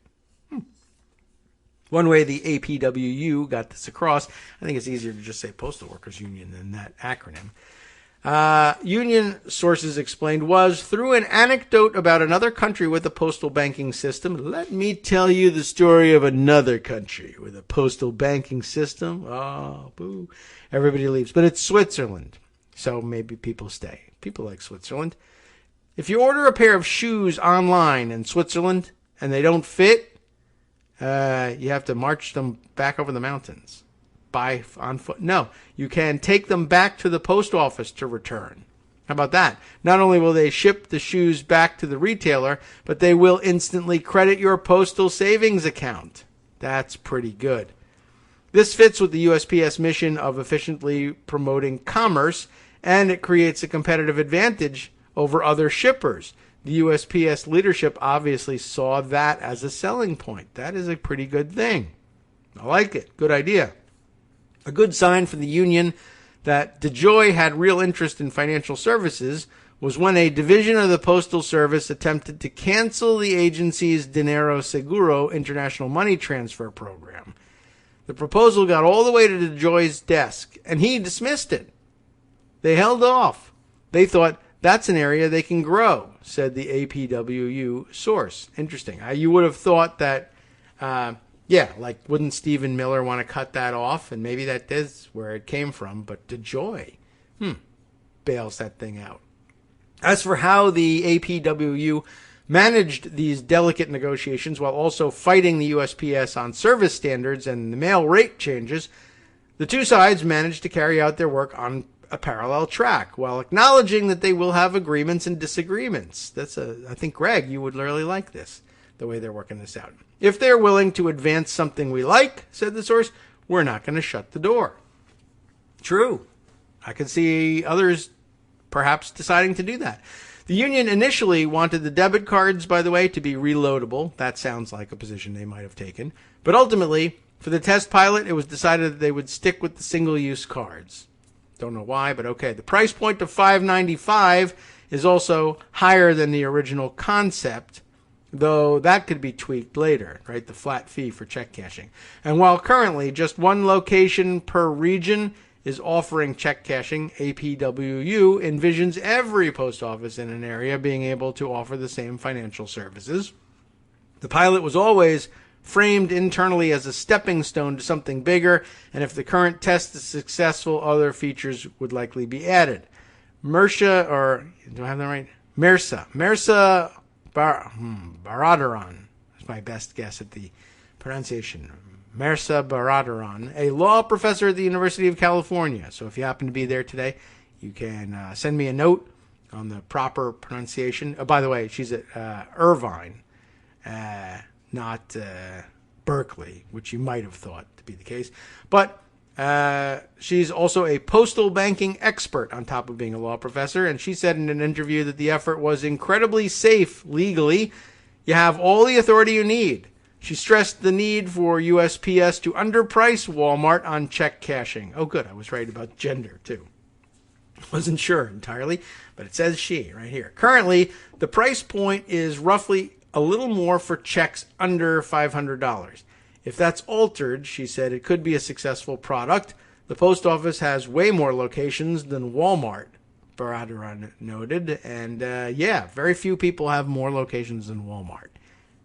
One way the APWU got this across, I think it's easier to just say Postal Workers Union than that acronym. Union sources explained was through an anecdote about another country with a postal banking system. Let me tell you the story of another country with a postal banking system. Oh, boo. Everybody leaves. But it's Switzerland. So maybe people stay. People like Switzerland. If you order a pair of shoes online in Switzerland and they don't fit, you have to march them back over the mountains. Buy on foot. No, you can take them back to the post office to return. How about that? Not only will they ship the shoes back to the retailer, but they will instantly credit your postal savings account. That's pretty good. This fits with the USPS mission of efficiently promoting commerce, and it creates a competitive advantage over other shippers. The USPS leadership obviously saw that as a selling point. That is a pretty good thing. I like it. Good idea. A good sign for the union that DeJoy had real interest in financial services was when a division of the Postal Service attempted to cancel the agency's Dinero Seguro international money transfer program. The proposal got all the way to DeJoy's desk, and he dismissed it. They held off. They thought that's an area they can grow, said the APWU source. Interesting. You would have thought that, wouldn't Stephen Miller want to cut that off? And maybe that is where it came from, but DeJoy, bails that thing out. As for how the APWU managed these delicate negotiations while also fighting the USPS on service standards and the mail rate changes, the two sides managed to carry out their work on a parallel track while acknowledging that they will have agreements and disagreements. I think, Greg, you would really like this, the way they're working this out. If they're willing to advance something we like, said the source, we're not going to shut the door. True. I could see others perhaps deciding to do that. The union initially wanted the debit cards, by the way, to be reloadable. That sounds like a position they might have taken. But ultimately, for the test pilot, it was decided that they would stick with the single-use cards. Don't know why, but okay. The price point of $5.95 is also higher than the original concept, though that could be tweaked later, right? The flat fee for check cashing. And while currently just one location per region is offering check cashing, APWU envisions every post office in an area being able to offer the same financial services. The pilot was always framed internally as a stepping stone to something bigger, and if the current test is successful, other features would likely be added. Mersa Baradaran is my best guess at the pronunciation. Mersa Baradaran, a law professor at the University of California. So if you happen to be there today, you can send me a note on the proper pronunciation. Oh, by the way, she's at Irvine, not Berkeley, which you might have thought to be the case. But she's also a postal banking expert on top of being a law professor, and she said in an interview that the effort was incredibly safe legally. You have all the authority you need. She stressed the need for USPS to underprice Walmart on check cashing. Oh, good. I was right about gender, too. Wasn't sure entirely, but it says she right here. Currently, the price point is roughly a little more for checks under $500. If that's altered, she said, it could be a successful product. The post office has way more locations than Walmart, Baradaran noted. And very few people have more locations than Walmart.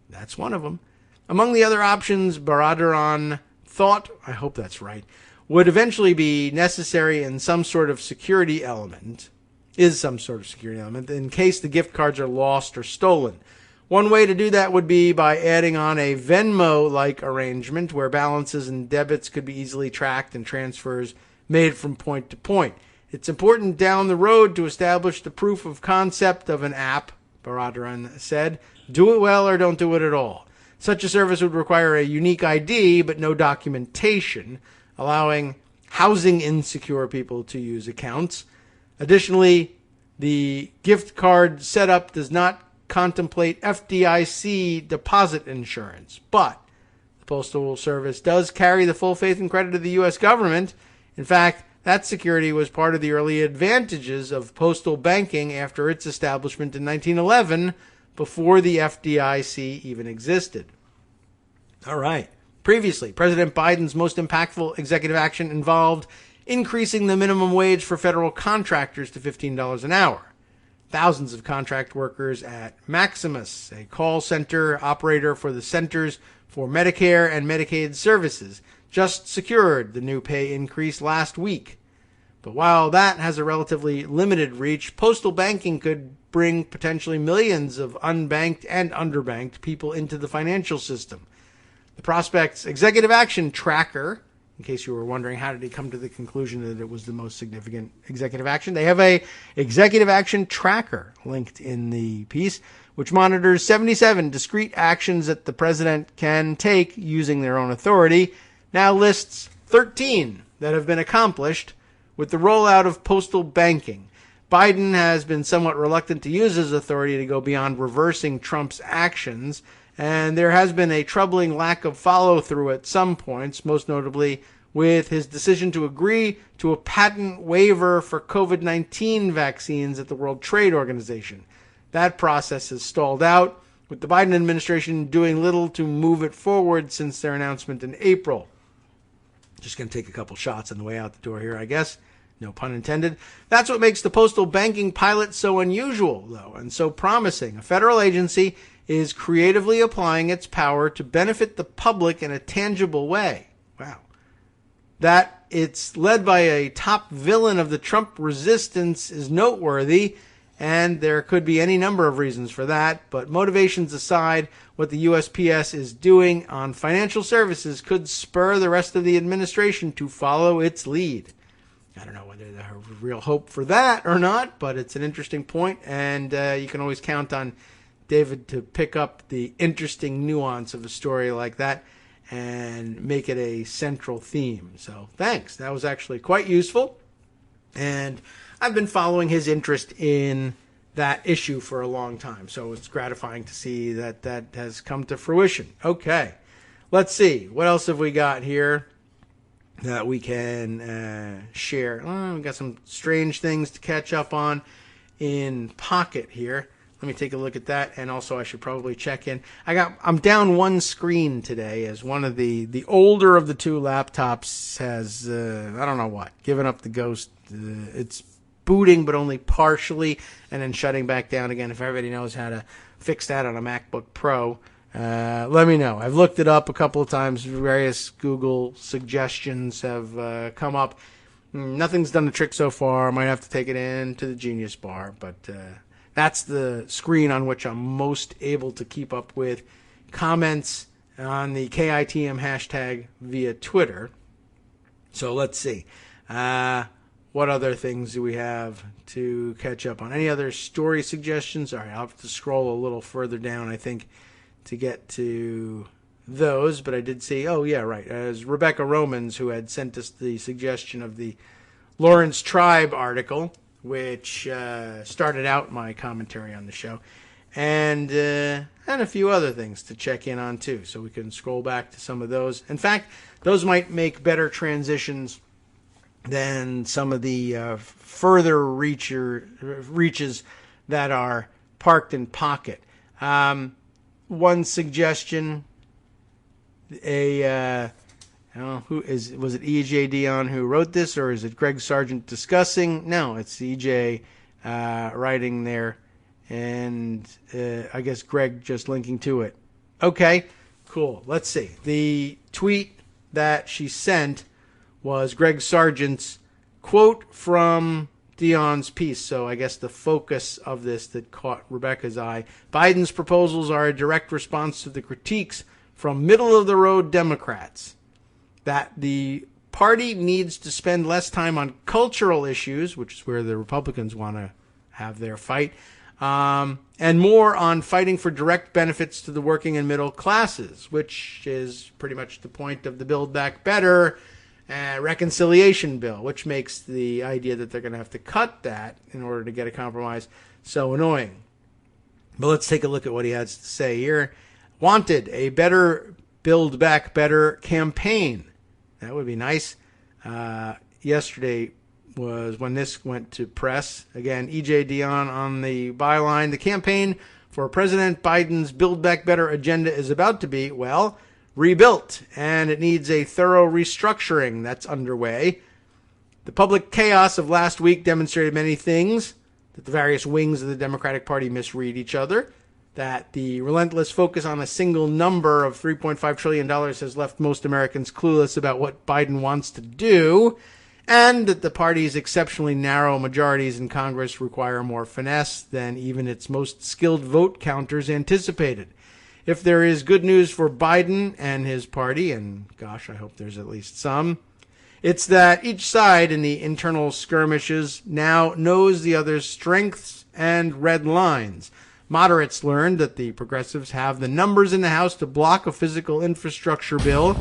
That's one of them. Among the other options, Baradaran thought, I hope that's right, would eventually be necessary in some sort of security element, in case the gift cards are lost or stolen. One way to do that would be by adding on a Venmo-like arrangement where balances and debits could be easily tracked and transfers made from point to point. It's important down the road to establish the proof of concept of an app, Baradaran said. Do it well or don't do it at all. Such a service would require a unique ID but no documentation, allowing housing insecure people to use accounts. Additionally, the gift card setup does not contemplate FDIC deposit insurance, but the Postal Service does carry the full faith and credit of the U.S. government. In fact, that security was part of the early advantages of postal banking after its establishment in 1911, before the FDIC even existed. All right. Previously, President Biden's most impactful executive action involved increasing the minimum wage for federal contractors to $15 an hour. Thousands of contract workers at Maximus, a call center operator for the Centers for Medicare and Medicaid Services, just secured the new pay increase last week. But while that has a relatively limited reach, postal banking could bring potentially millions of unbanked and underbanked people into the financial system. The Prospect's Executive Action Tracker, in case you were wondering how did he come to the conclusion that it was the most significant executive action, they have a Executive Action Tracker linked in the piece, which monitors 77 discrete actions that the president can take using their own authority, now lists 13 that have been accomplished with the rollout of postal banking. Biden has been somewhat reluctant to use his authority to go beyond reversing Trump's actions, and there has been a troubling lack of follow-through at some points, most notably with his decision to agree to a patent waiver for COVID-19 vaccines at the World Trade Organization. That process has stalled out, with the Biden administration doing little to move it forward since their announcement in April. Just going to take a couple shots on the way out the door here, I guess. No pun intended. That's what makes the postal banking pilot so unusual, though, and so promising. A federal agency is creatively applying its power to benefit the public in a tangible way. Wow. That it's led by a top villain of the Trump resistance is noteworthy, and there could be any number of reasons for that. But motivations aside, what the USPS is doing on financial services could spur the rest of the administration to follow its lead. I don't know whether there's real hope for that or not, but it's an interesting point, and you can always count on David to pick up the interesting nuance of a story like that and make it a central theme. So thanks. That was actually quite useful, and I've been following his interest in that issue for a long time, so it's gratifying to see that that has come to fruition. Okay, let's see. What else have we got here that we can share? We've got some strange things to catch up on in Pocket here. Let me take a look at that, and also I should probably check in. I'm down one screen today as one of the older of the two laptops has, I don't know what, given up the ghost. It's booting, but only partially, and then shutting back down again. If everybody knows how to fix that on a MacBook Pro, let me know. I've looked it up a couple of times. Various Google suggestions have come up. Nothing's done the trick so far. I might have to take it in to the Genius Bar, but that's the screen on which I'm most able to keep up with comments on the KITM hashtag via Twitter. So let's see. What other things do we have to catch up on? Any other story suggestions? All right, I'll have to scroll a little further down, I think, to get to those. But I did see, oh, yeah, right. As Rebecca Romans, who had sent us the suggestion of the Lawrence Tribe article, which started out my commentary on the show, and a few other things to check in on, too. So we can scroll back to some of those. In fact, those might make better transitions than some of the further reaches that are parked in Pocket. One suggestion, was it EJ Dion who wrote this, or is it Greg Sargent discussing? No, it's EJ writing there, and I guess Greg just linking to it. Okay, cool. Let's see. The tweet that she sent was Greg Sargent's quote from Dion's piece. So I guess the focus of this that caught Rebecca's eye. Biden's proposals are a direct response to the critiques from middle-of-the-road Democrats that the party needs to spend less time on cultural issues, which is where the Republicans want to have their fight, and more on fighting for direct benefits to the working and middle classes, which is pretty much the point of the Build Back Better reconciliation bill, which makes the idea that they're going to have to cut that in order to get a compromise so annoying. But let's take a look at what he has to say here. Wanted a better Build Back Better campaign. That would be nice. Yesterday was when this went to press. Again, EJ Dion on the byline. The campaign for President Biden's Build Back Better agenda is about to be, well, rebuilt, and it needs a thorough restructuring that's underway. The public chaos of last week demonstrated many things, that the various wings of the Democratic Party misread each other, that the relentless focus on a single number of $3.5 trillion has left most Americans clueless about what Biden wants to do, and that the party's exceptionally narrow majorities in Congress require more finesse than even its most skilled vote counters anticipated. If there is good news for Biden and his party, and gosh, I hope there's at least some, it's that each side in the internal skirmishes now knows the other's strengths and red lines. Moderates learned that the progressives have the numbers in the House to block a physical infrastructure bill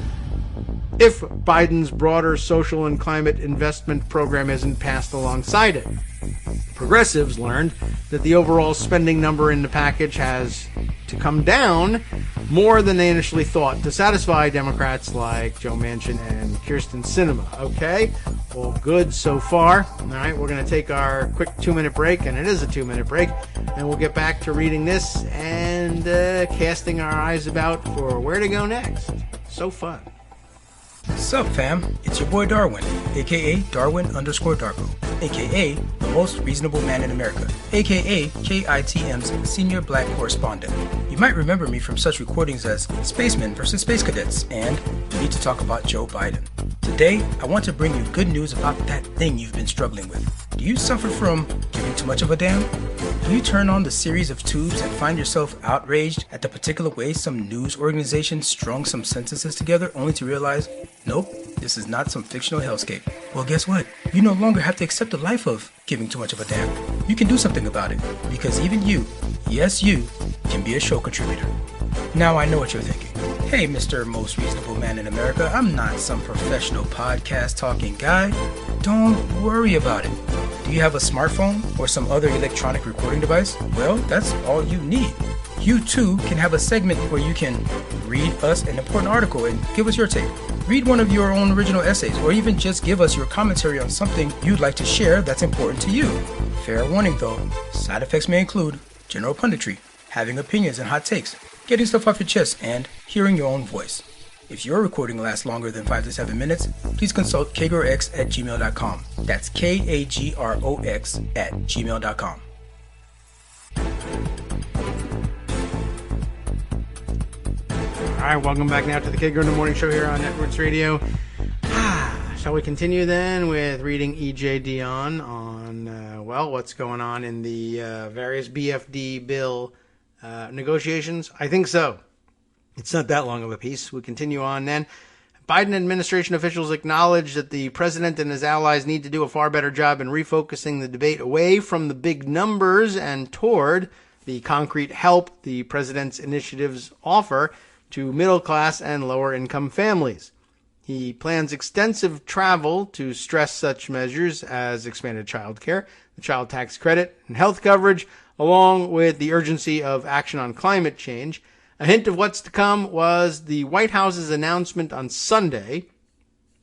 if Biden's broader social and climate investment program isn't passed alongside it. Progressives learned that the overall spending number in the package has to come down more than they initially thought to satisfy Democrats like Joe Manchin and Kyrsten Sinema. Okay, all good so far. All right, we're going to take our quick 2-minute break, and it is a 2-minute break, and we'll get back to reading this and casting our eyes about for where to go next. So fun. Sup fam, it's your boy Darwin, aka Darwin_Darko, aka the most reasonable man in America, aka KITM's senior black correspondent. You might remember me from such recordings as Spacemen vs. Space Cadets and We Need to Talk About Joe Biden. Today, I want to bring you good news about that thing you've been struggling with. Do you suffer from giving too much of a damn? Do you turn on the series of tubes and find yourself outraged at the particular way some news organization strung some sentences together only to realize, nope, this is not some fictional hellscape? Well, guess what? You no longer have to accept the life of giving too much of a damn. You can do something about it, because even you, yes you, can be a show contributor. Now I know what you're thinking. Hey, Mr. Most Reasonable Man in America, I'm not some professional podcast talking guy. Don't worry about it. Do you have a smartphone or some other electronic recording device? Well, that's all you need. You too can have a segment where you can read us an important article and give us your take. Read one of your own original essays, or even just give us your commentary on something you'd like to share that's important to you. Fair warning though, side effects may include general punditry, having opinions and hot takes, getting stuff off your chest, and hearing your own voice. If your recording lasts longer than 5 to 7 minutes, please consult kagrox@gmail.com. That's KAGROX@gmail.com. All right, welcome back now to the Kagro in the Morning Show here on Networks Radio. Shall we continue then with reading E.J. Dionne on, what's going on in the various BFD bill negotiations? I think so. It's not that long of a piece. We continue on then. Biden administration officials acknowledge that the president and his allies need to do a far better job in refocusing the debate away from the big numbers and toward the concrete help the president's initiatives offer to middle-class and lower-income families. He plans extensive travel to stress such measures as expanded child care, the child tax credit, and health coverage, along with the urgency of action on climate change. A hint of what's to come was the White House's announcement on Sunday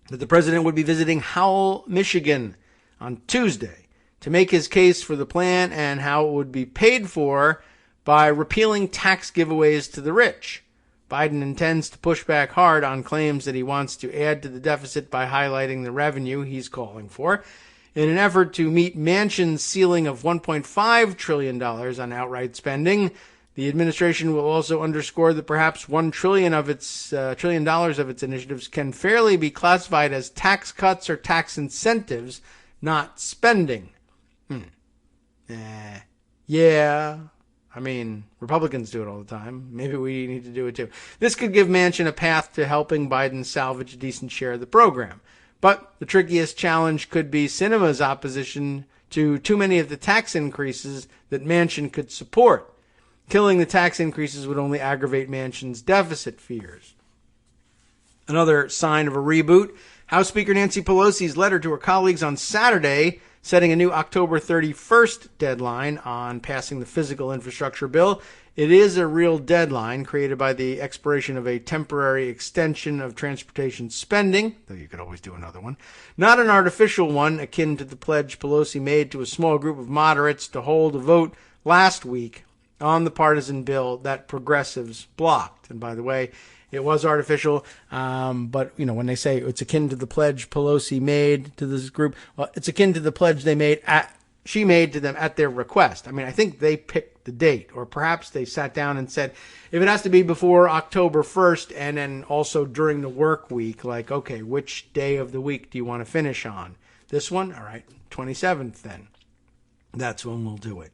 that the president would be visiting Howell, Michigan on Tuesday to make his case for the plan and how it would be paid for by repealing tax giveaways to the rich. Biden intends to push back hard on claims that he wants to add to the deficit by highlighting the revenue he's calling for. In an effort to meet Manchin's ceiling of $1.5 trillion on outright spending, the administration will also underscore that perhaps $1 trillion of its initiatives can fairly be classified as tax cuts or tax incentives, not spending. Yeah. I mean, Republicans do it all the time. Maybe we need to do it too. This could give Manchin a path to helping Biden salvage a decent share of the program. But the trickiest challenge could be Sinema's opposition to too many of the tax increases that Manchin could support. Killing the tax increases would only aggravate Manchin's deficit fears. Another sign of a reboot, House Speaker Nancy Pelosi's letter to her colleagues on Saturday, setting a new October 31st deadline on passing the physical infrastructure bill. It is a real deadline created by the expiration of a temporary extension of transportation spending, though you could always do another one, not an artificial one akin to the pledge Pelosi made to a small group of moderates to hold a vote last week on the partisan bill that progressives blocked. And by the way, it was artificial, but when they say it's akin to the pledge Pelosi made to this group, well, it's akin to the pledge she made to them at their request. I mean, I think they picked the date, or perhaps they sat down and said, if it has to be before October 1st and then also during the work week, like, okay, which day of the week do you want to finish on? This one? All right, 27th then. That's when we'll do it.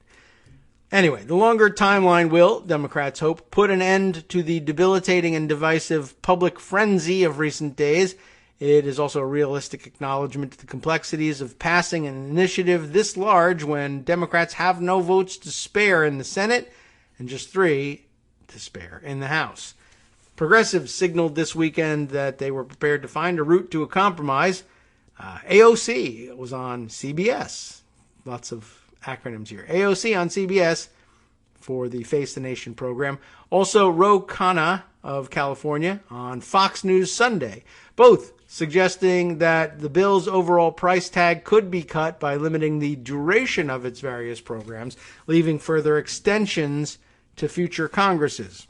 Anyway, the longer timeline will, Democrats hope, put an end to the debilitating and divisive public frenzy of recent days. It is also a realistic acknowledgement to the complexities of passing an initiative this large when Democrats have no votes to spare in the Senate and just 3 to spare in the House. Progressives signaled this weekend that they were prepared to find a route to a compromise. AOC was on CBS. Lots of acronyms here. AOC on CBS for the Face the Nation program. Also, Ro Khanna of California on Fox News Sunday. Both suggesting that the bill's overall price tag could be cut by limiting the duration of its various programs, leaving further extensions to future Congresses.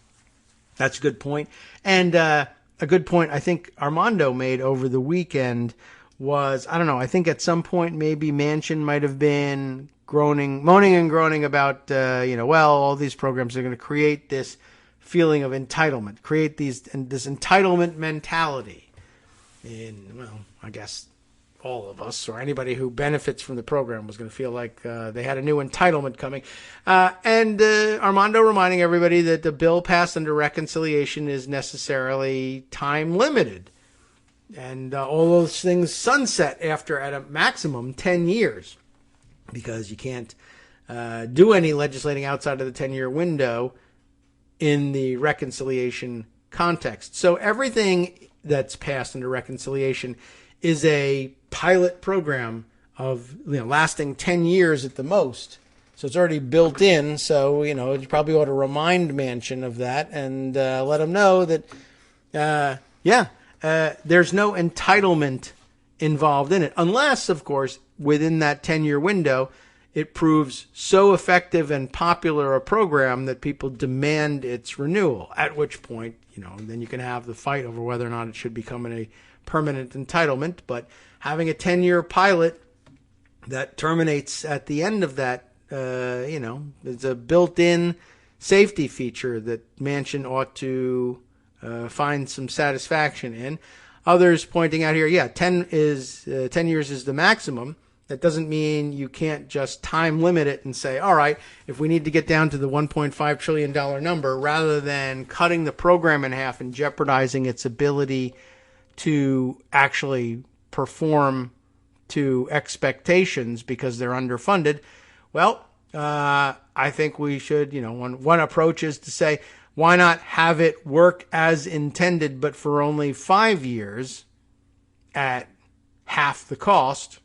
That's a good point. And a good point I think Armando made over the weekend was, I don't know, I think at some point maybe Manchin might have been moaning and groaning about, all these programs are going to create this feeling of entitlement, create this entitlement mentality in, I guess all of us or anybody who benefits from the program was going to feel like they had a new entitlement coming. And Armando reminding everybody that the bill passed under reconciliation is necessarily time limited. And all those things sunset after, at a maximum, 10 years. Because you can't do any legislating outside of the 10-year window in the reconciliation context. So everything that's passed under reconciliation is a pilot program of lasting 10 years at the most. So it's already built in. So, you probably ought to remind Manchin of that and let him know that, there's no entitlement involved in it. Unless, of course, within that 10-year window, it proves so effective and popular a program that people demand its renewal, at which point, then you can have the fight over whether or not it should become a permanent entitlement. But having a 10-year pilot that terminates at the end of that, is a built-in safety feature that Manchin ought to find some satisfaction in. Others pointing out here, 10 years is the maximum. That doesn't mean you can't just time limit it and say, all right, if we need to get down to the $1.5 trillion number, rather than cutting the program in half and jeopardizing its ability to actually perform to expectations because they're underfunded. Well, I think we should, one approach is to say, why not have it work as intended, but for only 5 years at half the cost,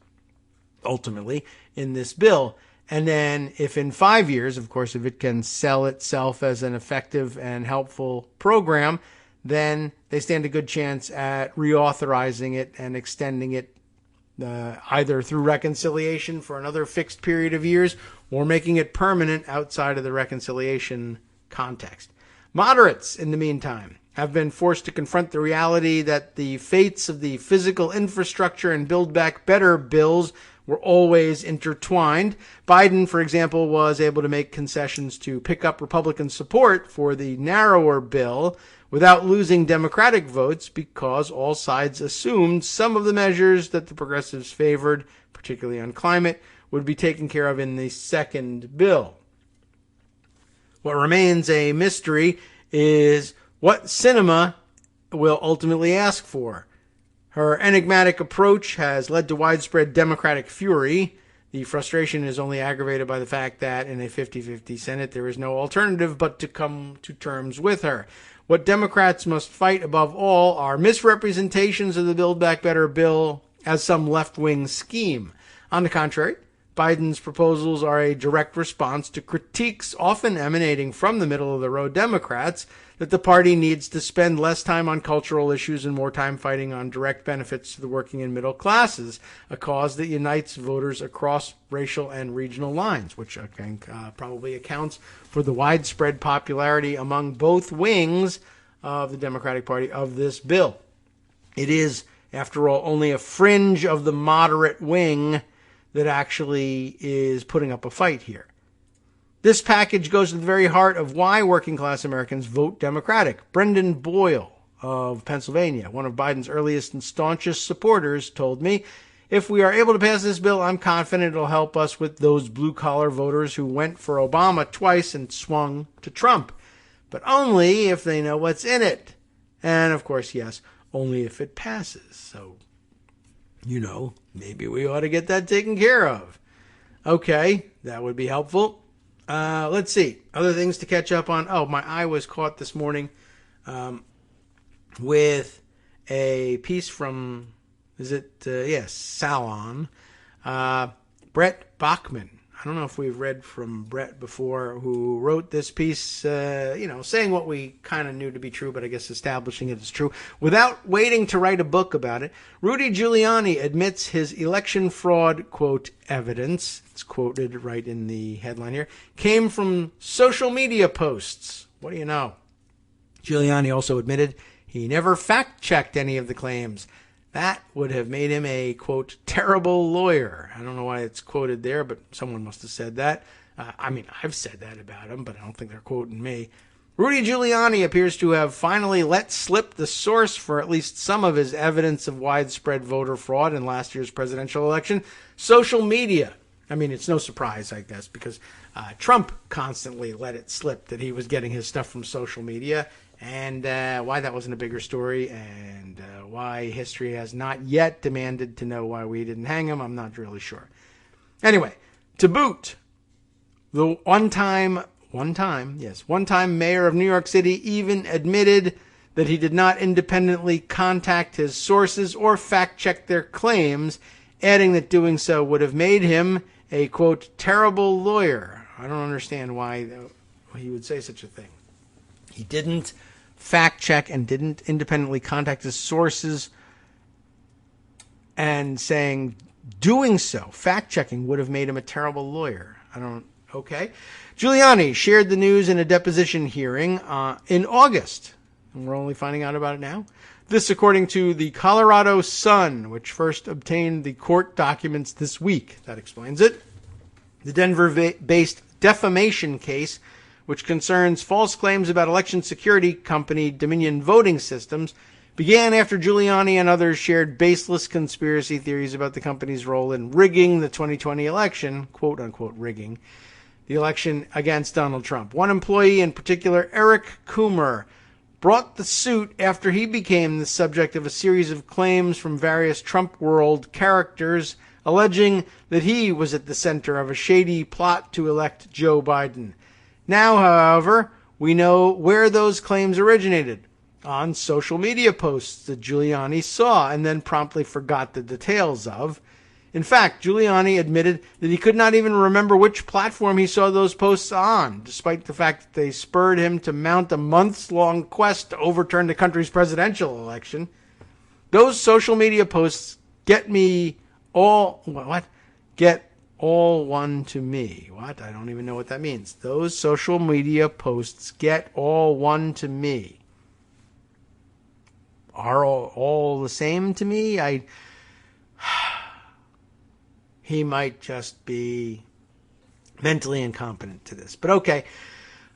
ultimately, in this bill. And then if in 5 years, of course, if it can sell itself as an effective and helpful program, then they stand a good chance at reauthorizing it and extending it either through reconciliation for another fixed period of years or making it permanent outside of the reconciliation context. Moderates, in the meantime, have been forced to confront the reality that the fates of the physical infrastructure and Build Back Better bills were always intertwined. Biden, for example, was able to make concessions to pick up Republican support for the narrower bill without losing Democratic votes because all sides assumed some of the measures that the progressives favored, particularly on climate, would be taken care of in the second bill. What remains a mystery is what Sinema will ultimately ask for. Her enigmatic approach has led to widespread Democratic fury. The frustration is only aggravated by the fact that in a 50-50 Senate, there is no alternative but to come to terms with her. What Democrats must fight above all are misrepresentations of the Build Back Better bill as some left-wing scheme. On the contrary, Biden's proposals are a direct response to critiques often emanating from the middle-of-the-road Democrats that the party needs to spend less time on cultural issues and more time fighting on direct benefits to the working and middle classes, a cause that unites voters across racial and regional lines, which I think probably accounts for the widespread popularity among both wings of the Democratic Party of this bill. It is, after all, only a fringe of the moderate wing that actually is putting up a fight here. This package goes to the very heart of why working class Americans vote Democratic. Brendan Boyle of Pennsylvania, one of Biden's earliest and staunchest supporters, told me, if we are able to pass this bill, I'm confident it'll help us with those blue-collar voters who went for Obama twice and swung to Trump. But only if they know what's in it. And, of course, yes, only if it passes. So, maybe we ought to get that taken care of. Okay, that would be helpful. Let's see. Other things to catch up on. Oh, my eye was caught this morning with a piece from, Salon, Brett Bachman. I don't know if we've read from Brett before, who wrote this piece, saying what we kind of knew to be true, but I guess establishing it as true, without waiting to write a book about it. Rudy Giuliani admits his election fraud, quote, evidence, it's quoted right in the headline here, came from social media posts. What do you know? Giuliani also admitted he never fact-checked any of the claims. That would have made him a, quote, terrible lawyer. I don't know why it's quoted there, but someone must have said that. I've said that about him, but I don't think they're quoting me. Rudy Giuliani appears to have finally let slip the source for at least some of his evidence of widespread voter fraud in last year's presidential election: social media. It's no surprise, I guess, because Trump constantly let it slip that he was getting his stuff from social media. And why that wasn't a bigger story, and why history has not yet demanded to know why we didn't hang him, I'm not really sure. Anyway, to boot, the one-time mayor of New York City even admitted that he did not independently contact his sources or fact-check their claims, adding that doing so would have made him a, quote, terrible lawyer. I don't understand why he would say such a thing. He didn't fact-check and didn't independently contact his sources, and saying doing so, fact-checking, would have made him a terrible lawyer. Okay. Giuliani shared the news in a deposition hearing in August, and we're only finding out about it now. This according to the Colorado Sun, which first obtained the court documents this week. That explains it. The Denver-based defamation case, which concerns false claims about election security company Dominion Voting Systems, began after Giuliani and others shared baseless conspiracy theories about the company's role in rigging the 2020 election, quote-unquote rigging, the election against Donald Trump. One employee in particular, Eric Coomer, brought the suit after he became the subject of a series of claims from various Trump world characters, alleging that he was at the center of a shady plot to elect Joe Biden. Now, however, we know where those claims originated: on social media posts that Giuliani saw and then promptly forgot the details of. In fact, Giuliani admitted that he could not even remember which platform he saw those posts on, despite the fact that they spurred him to mount a months-long quest to overturn the country's presidential election. Those social media posts get all one to me. What? I don't even know what that means. Those social media posts get all one to me. Are all the same to me? He might just be mentally incompetent to this. But okay,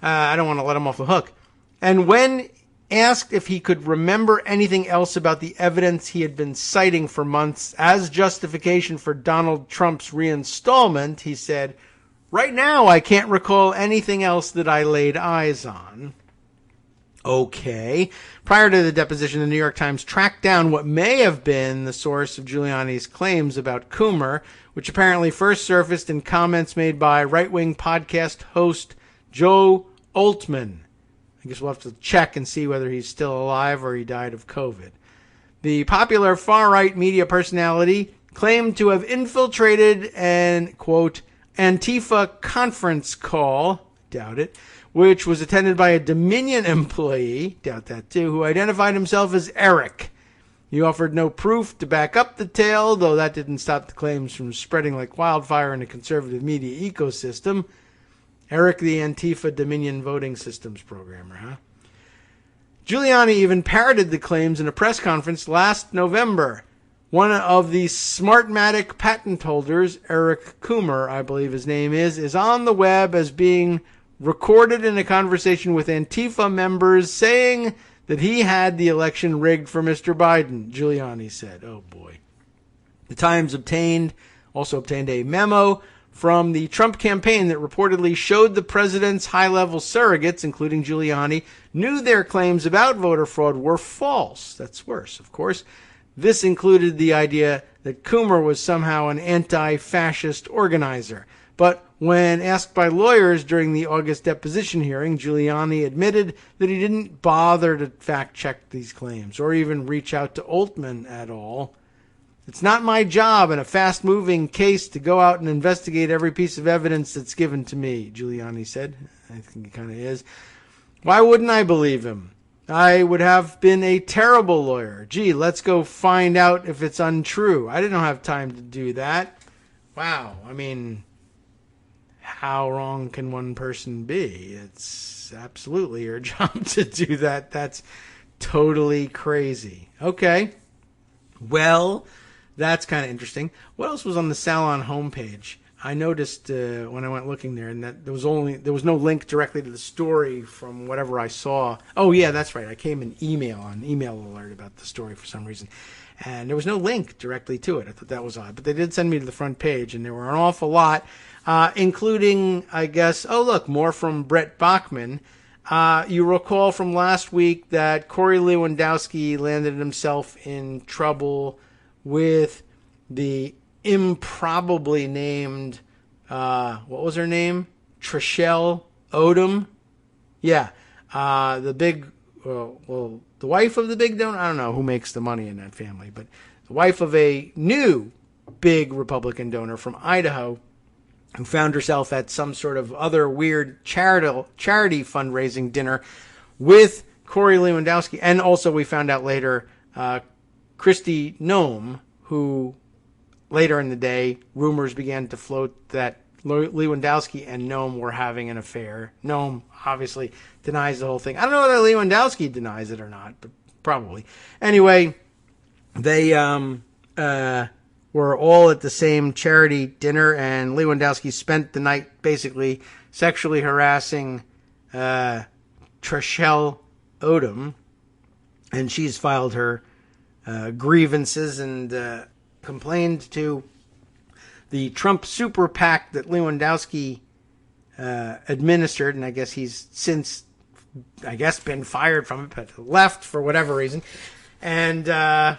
I don't want to let him off the hook. And when asked if he could remember anything else about the evidence he had been citing for months as justification for Donald Trump's reinstallment, he said, "Right now, I can't recall anything else that I laid eyes on." Okay. Prior to the deposition, the New York Times tracked down what may have been the source of Giuliani's claims about Coomer, which apparently first surfaced in comments made by right-wing podcast host Joe Altman. I guess we'll have to check and see whether he's still alive or he died of COVID. The popular far-right media personality claimed to have infiltrated an, quote, Antifa conference call, doubt it, which was attended by a Dominion employee, doubt that too, who identified himself as Eric. He offered no proof to back up the tale, though that didn't stop the claims from spreading like wildfire in the conservative media ecosystem. Eric, the Antifa Dominion Voting Systems programmer, huh? Giuliani even parroted the claims in a press conference last November. One of the Smartmatic patent holders, Eric Coomer, I believe his name is on the web as being recorded in a conversation with Antifa members saying that he had the election rigged for Mr. Biden, Giuliani said. Oh, boy. The Times also obtained a memo from the Trump campaign that reportedly showed the president's high-level surrogates, including Giuliani, knew their claims about voter fraud were false. That's worse, of course. This included the idea that Coomer was somehow an anti-fascist organizer. But when asked by lawyers during the August deposition hearing, Giuliani admitted that he didn't bother to fact-check these claims or even reach out to Altman at all. It's not my job in a fast-moving case to go out and investigate every piece of evidence that's given to me, Giuliani said. I think it kind of is. Why wouldn't I believe him? I would have been a terrible lawyer. Gee, let's go find out if it's untrue. I didn't have time to do that. Wow, I mean, how wrong can one person be? It's absolutely your job to do that. That's totally crazy. Okay, well, that's kind of interesting. What else was on the Salon homepage? I noticed when I went looking there, and that there was no link directly to the story from whatever I saw. Oh yeah, that's right. I came an email alert about the story for some reason, and there was no link directly to it. I thought that was odd, but they did send me to the front page, and there were an awful lot, including, I guess. Oh look, more from Brett Bachman. You recall from last week that Corey Lewandowski landed himself in trouble with the improbably named, what was her name? Trishelle Odom? Yeah. The wife of the big donor? I don't know who makes the money in that family, but the wife of a new big Republican donor from Idaho who found herself at some sort of other weird charity fundraising dinner with Corey Lewandowski. And also we found out later, Kristi Noem, who later in the day, rumors began to float that Lewandowski and Noem were having an affair. Noem obviously denies the whole thing. I don't know whether Lewandowski denies it or not, but probably. Anyway, they were all at the same charity dinner, and Lewandowski spent the night basically sexually harassing Trishelle Odom, and she's filed her grievances and complained to the Trump super PAC that Lewandowski administered, and I guess he's since, been fired from it, but left for whatever reason. And I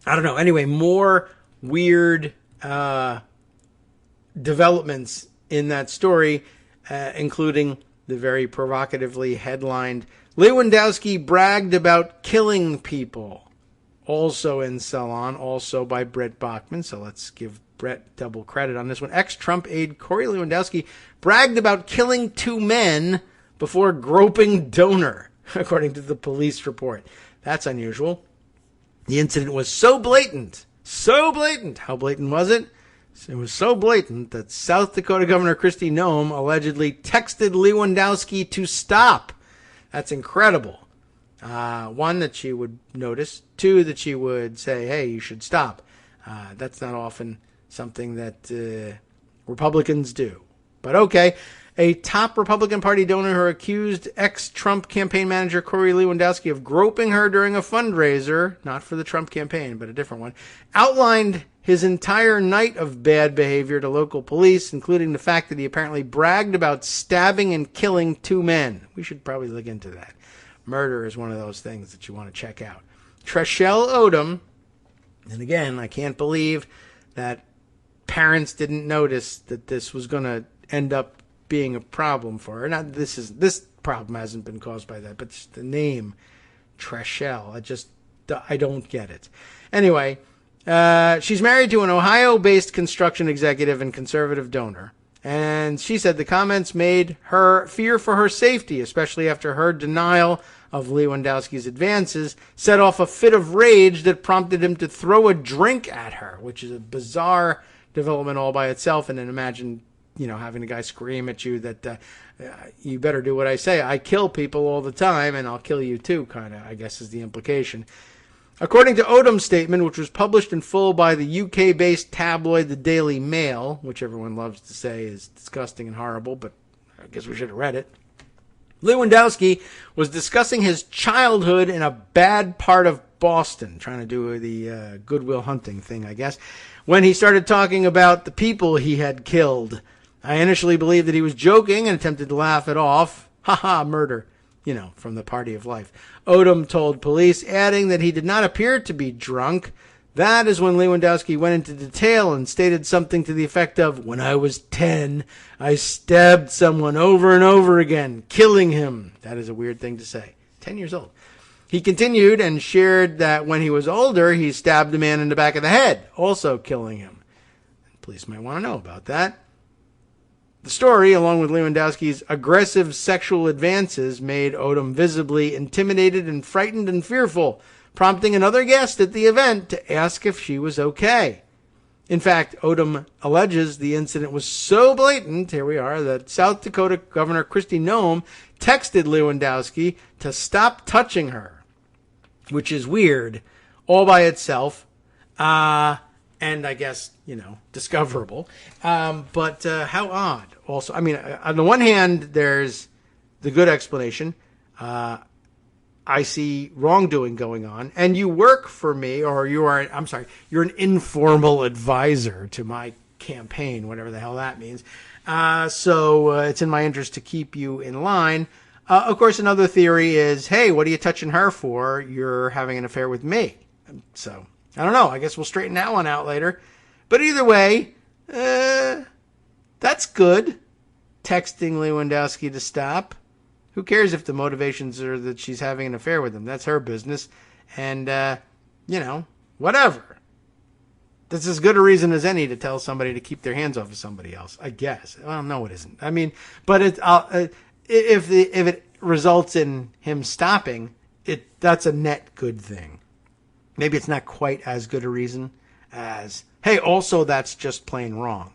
don't know. Anyway, more weird developments in that story, including the very provocatively headlined, Lewandowski bragged about killing people. Also in Salon, also by Brett Bachman. So let's give Brett double credit on this one. Ex-Trump aide Corey Lewandowski bragged about killing 2 men before groping donor, according to the police report. That's unusual. The incident was so blatant. How blatant was it? It was so blatant that South Dakota Governor Kristi Noem allegedly texted Lewandowski to stop. That's incredible. 1, that she would notice. 2, that she would say, hey, you should stop. That's not often something that Republicans do. But okay. A top Republican Party donor who accused ex-Trump campaign manager Corey Lewandowski of groping her during a fundraiser, not for the Trump campaign, but a different one, outlined his entire night of bad behavior to local police, including the fact that he apparently bragged about stabbing and killing 2 men. We should probably look into that. Murder is one of those things that you want to check out. Trishelle Odom, and again, I can't believe that parents didn't notice that this was going to end up being a problem for her. Not this problem hasn't been caused by that, but just the name Trishelle, I don't get it. Anyway, she's married to an Ohio-based construction executive and conservative donor. And she said the comments made her fear for her safety, especially after her denial of Lewandowski's advances set off a fit of rage that prompted him to throw a drink at her, which is a bizarre development all by itself. And then imagine, having a guy scream at you that you better do what I say. I kill people all the time, and I'll kill you too, kind of, I guess is the implication. According to Odom's statement, which was published in full by the UK-based tabloid The Daily Mail, which everyone loves to say is disgusting and horrible, but I guess we should have read it, Lewandowski was discussing his childhood in a bad part of Boston, trying to do the Goodwill Hunting thing, I guess, when he started talking about the people he had killed. I initially believed that he was joking and attempted to laugh it off. Ha, murder. From the party of life. Odom told police, adding that he did not appear to be drunk, That is when Lewandowski went into detail and stated something to the effect of, "When I was 10, I stabbed someone over and over again, killing him." That is a weird thing to say. 10 years old. He continued and shared that when he was older, he stabbed a man in the back of the head, also killing him. Police might want to know about that. The story, along with Lewandowski's aggressive sexual advances, made Odom visibly intimidated and frightened and fearful, prompting another guest at the event to ask if she was okay. In fact, Odom alleges the incident was so blatant, here we are, that South Dakota Governor Kristi Noem texted Lewandowski to stop touching her, which is weird all by itself, and I guess, discoverable. But how odd. Also, I mean, on the one hand, there's the good explanation. I see wrongdoing going on, and you work for me, or you're an informal advisor to my campaign, whatever the hell that means. So it's in my interest to keep you in line. Of course, another theory is, hey, what are you touching her for? You're having an affair with me. So, I don't know. I guess we'll straighten that one out later. But either way, that's good. Texting Lewandowski to stop. Who cares if the motivations are that she's having an affair with him? That's her business. And, whatever. That's as good a reason as any to tell somebody to keep their hands off of somebody else, I guess. Well, no, it isn't. I mean, but if it results in him stopping, that's a net good thing. Maybe it's not quite as good a reason as, hey, also that's just plain wrong.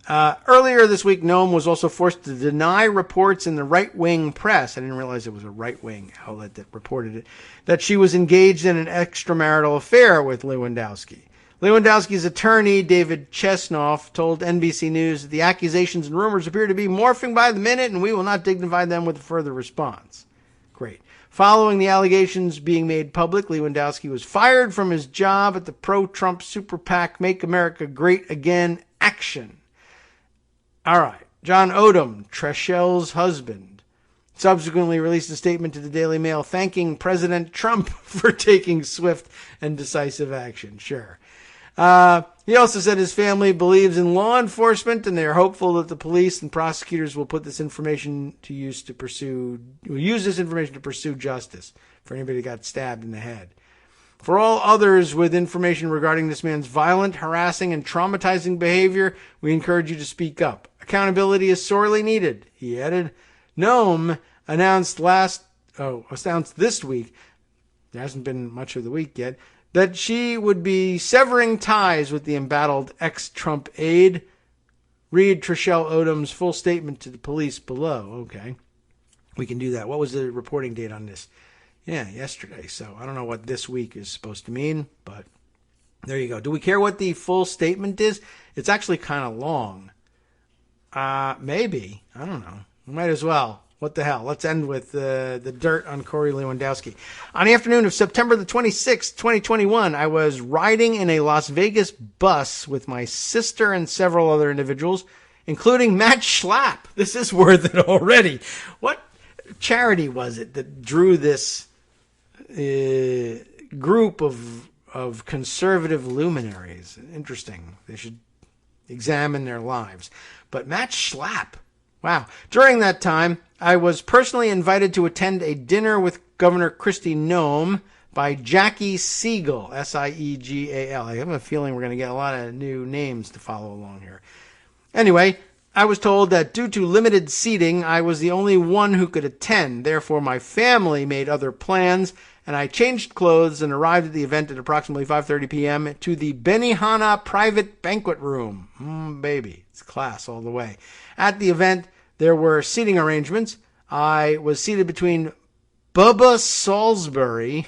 Earlier this week, Noem was also forced to deny reports in the right-wing press. I didn't realize it was a right-wing outlet that reported it, that she was engaged in an extramarital affair with Lewandowski. Lewandowski's attorney, David Chesnoff, told NBC News that the accusations and rumors appear to be morphing by the minute, and we will not dignify them with a further response. Great. Following the allegations being made public, Lewandowski was fired from his job at the pro-Trump super PAC Make America Great Again action. All right. John Odom, Treshel's husband, subsequently released a statement to the Daily Mail thanking President Trump for taking swift and decisive action. Sure. He also said his family believes in law enforcement, and they are hopeful that the police and prosecutors will put this information to use will use this information to pursue justice for anybody that got stabbed in the head. For all others with information regarding this man's violent, harassing, and traumatizing behavior, we encourage you to speak up. Accountability is sorely needed, he added. Noem announced this week, there hasn't been much of the week yet, that she would be severing ties with the embattled ex-Trump aide. Read Treshelle Odom's full statement to the police below. Okay, we can do that. What was the reporting date on this? Yeah, yesterday. So I don't know what this week is supposed to mean, but there you go. Do we care what the full statement is? It's actually kind of long. Maybe. I don't know. Might as well. What the hell? Let's end with the dirt on Corey Lewandowski. On the afternoon of September the 26th, 2021, I was riding in a Las Vegas bus with my sister and several other individuals, including Matt Schlapp. This is worth it already. What charity was it that drew this group of conservative luminaries? Interesting. They should examine their lives. But Matt Schlapp, wow. During that time, I was personally invited to attend a dinner with Governor Kristi Noem by Jackie Siegel, Siegal. I have a feeling we're going to get a lot of new names to follow along here. Anyway, I was told that due to limited seating, I was the only one who could attend. Therefore, my family made other plans, and I changed clothes and arrived at the event at approximately 5:30 p.m. to the Benihana private banquet room. Baby, it's class all the way. At the event, there were seating arrangements. I was seated between Bubba Salisbury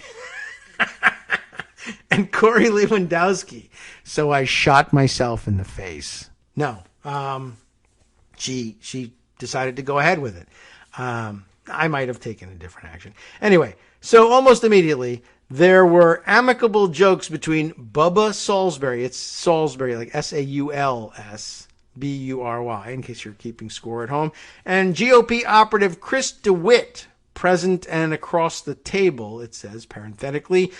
and Corey Lewandowski. So I shot myself in the face. No, she decided to go ahead with it. I might have taken a different action. Anyway, so almost immediately, there were amicable jokes between Bubba Salisbury, it's Salisbury, like Saulsbury, in case you're keeping score at home, and GOP operative Chris DeWitt, present and across the table, it says parenthetically,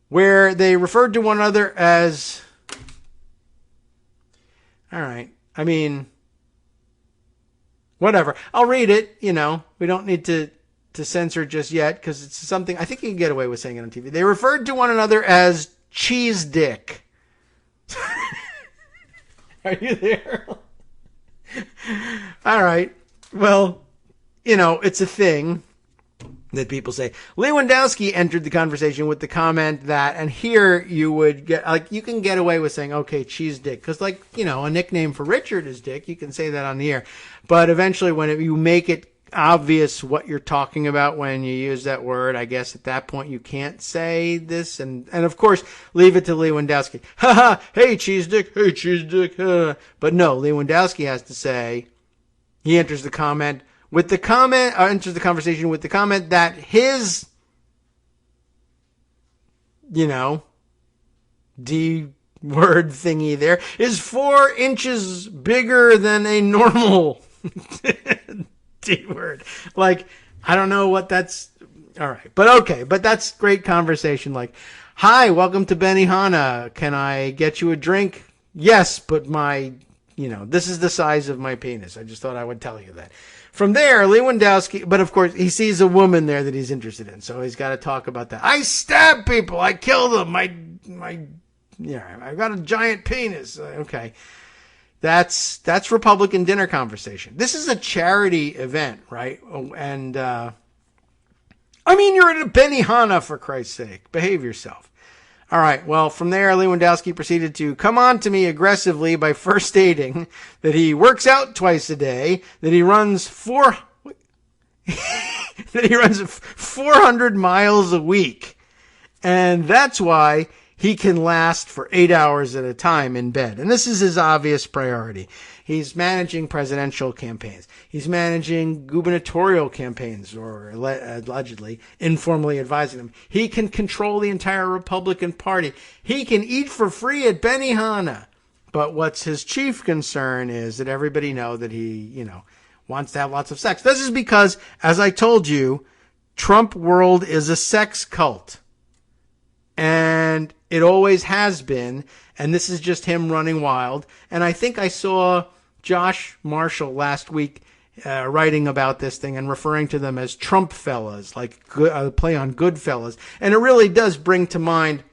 where they referred to one another as... All right. I mean, whatever. I'll read it. We don't need to censor it just yet because it's something I think you can get away with saying it on TV. They referred to one another as cheese dick. Are you there? All right. Well, it's a thing that people say. Lewandowski entered the conversation with the comment that, and here you would get, you can get away with saying, okay, cheese dick. Because, a nickname for Richard is Dick. You can say that on the air. But eventually, when you make it obvious what you're talking about when you use that word, I guess at that point you can't say this. And of course, leave it to Lewandowski. Ha ha, hey, cheese dick, hey, cheese dick. But no, Lewandowski has to say, he enters the conversation with the comment that his, D word thingy there is 4 inches bigger than a normal D word. I don't know what that's. All right. But okay. But that's great conversation. Hi, welcome to Benihana. Can I get you a drink? Yes, but this is the size of my penis. I just thought I would tell you that. From there, Lewandowski, but of course, he sees a woman there that he's interested in, so he's got to talk about that. I stab people. I kill them. I've got a giant penis. Okay. That's Republican dinner conversation. This is a charity event, right? And, you're at a Benihana, for Christ's sake. Behave yourself. All right. Well, from there, Lewandowski proceeded to come on to me aggressively by first stating that he works out twice a day, that he runs 400 miles a week. And that's why he can last for 8 hours at a time in bed. And this is his obvious priority. He's managing presidential campaigns. He's managing gubernatorial campaigns, or allegedly informally advising them. He can control the entire Republican Party. He can eat for free at Benihana. But what's his chief concern is that everybody know that he, wants to have lots of sex. This is because, as I told you, Trump world is a sex cult. And it always has been. And this is just him running wild. And I think I saw Josh Marshall last week writing about this thing and referring to them as Trump fellas, play on Goodfellas. And it really does bring to mind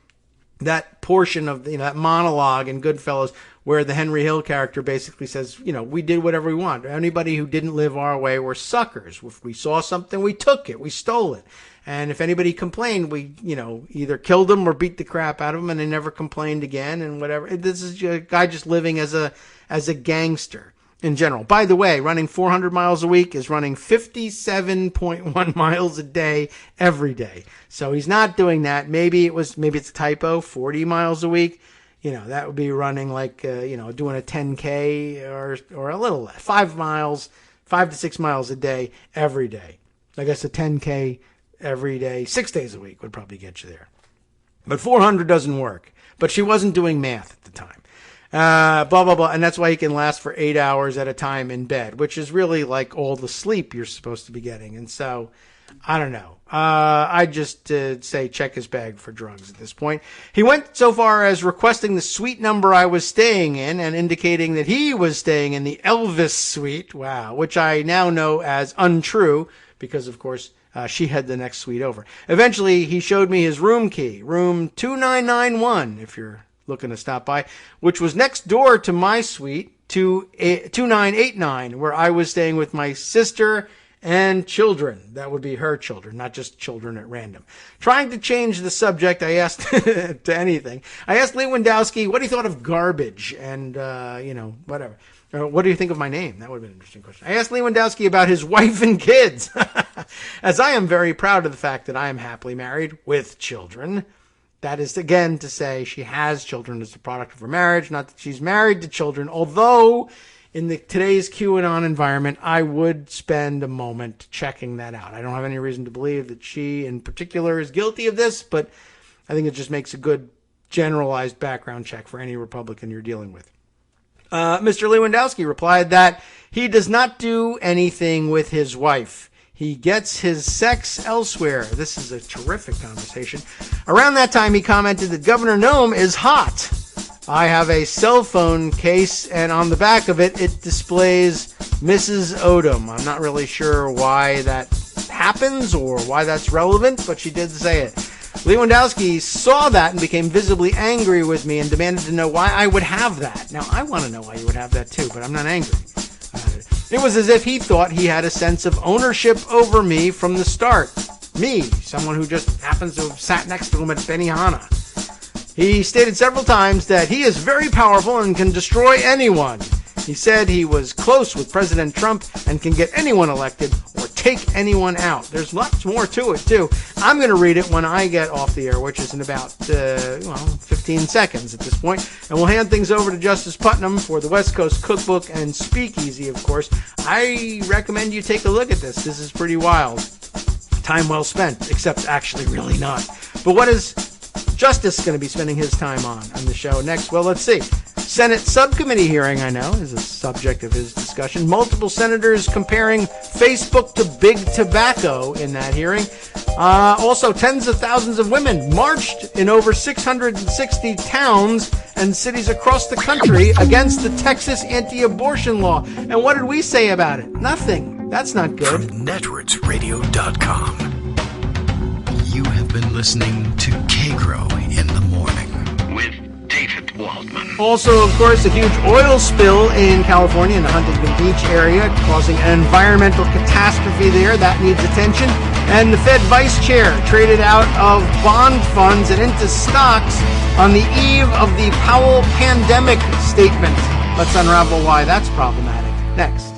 that portion of that monologue in Goodfellas where the Henry Hill character basically says, we did whatever we want. Anybody who didn't live our way were suckers. If we saw something, we took it, we stole it. And if anybody complained, we, either killed them or beat the crap out of them, and they never complained again and whatever. This is a guy just living as a gangster in general. By the way, running 400 miles a week is running 57.1 miles a day every day. So he's not doing that. Maybe it's a typo, 40 miles a week. That would be running doing a 10K or a little less, 5 to 6 miles a day every day. I guess a 10K every day, 6 days a week would probably get you there. But 400 doesn't work. But she wasn't doing math at the time. Blah, blah, blah. And that's why he can last for 8 hours at a time in bed, which is really like all the sleep you're supposed to be getting. And so, I don't know. I just say check his bag for drugs at this point. He went so far as requesting the suite number I was staying in and indicating that he was staying in the Elvis suite. Wow. Which I now know as untrue because, of course, she had the next suite over. Eventually, he showed me his room key, room 2991, if you're looking to stop by, which was next door to my suite, 2989, where I was staying with my sister and children. That would be her children, not just children at random. Trying to change the subject, I asked to anything. I asked Lewandowski what he thought of garbage and, whatever. What do you think of my name? That would have been an interesting question. I asked Lewandowski about his wife and kids, as I am very proud of the fact that I am happily married with children. That is, again, to say she has children as a product of her marriage, not that she's married to children, although in today's QAnon environment, I would spend a moment checking that out. I don't have any reason to believe that she in particular is guilty of this, but I think it just makes a good generalized background check for any Republican you're dealing with. Mr. Lewandowski replied that he does not do anything with his wife. He gets his sex elsewhere. This is a terrific conversation. Around that time, he commented that Governor Noem is hot. I have a cell phone case, and on the back of it, it displays Mrs. Odom. I'm not really sure why that happens or why that's relevant, but she did say it. Lewandowski saw that and became visibly angry with me and demanded to know why I would have that. Now, I want to know why you would have that too, but I'm not angry. It was as if he thought he had a sense of ownership over me from the start. Me, someone who just happens to have sat next to him at Benihana. He stated several times that he is very powerful and can destroy anyone. He said he was close with President Trump and can get anyone elected or take anyone out. There's lots more to it, too. I'm going to read it when I get off the air, which is in about 15 seconds at this point. And we'll hand things over to Justice Putnam for the West Coast Cookbook and Speakeasy, of course. I recommend you take a look at this. This is pretty wild. Time well spent, except actually really not. But what is Justice going to be spending his time on the show next? Well, let's see. Senate subcommittee hearing, I know, is a subject of his discussion. Multiple senators comparing Facebook to big tobacco in that hearing. Also, tens of thousands of women marched in over 660 towns and cities across the country against the Texas anti-abortion law. And what did we say about it? Nothing. That's not good. From networksradio.com. You have been listening to Kagro in the Morning with David Waldman. Also, of course, a huge oil spill in California in the Huntington Beach area, causing an environmental catastrophe there. That needs attention. And the Fed vice chair traded out of bond funds and into stocks on the eve of the Powell pandemic statement. Let's unravel why that's problematic next.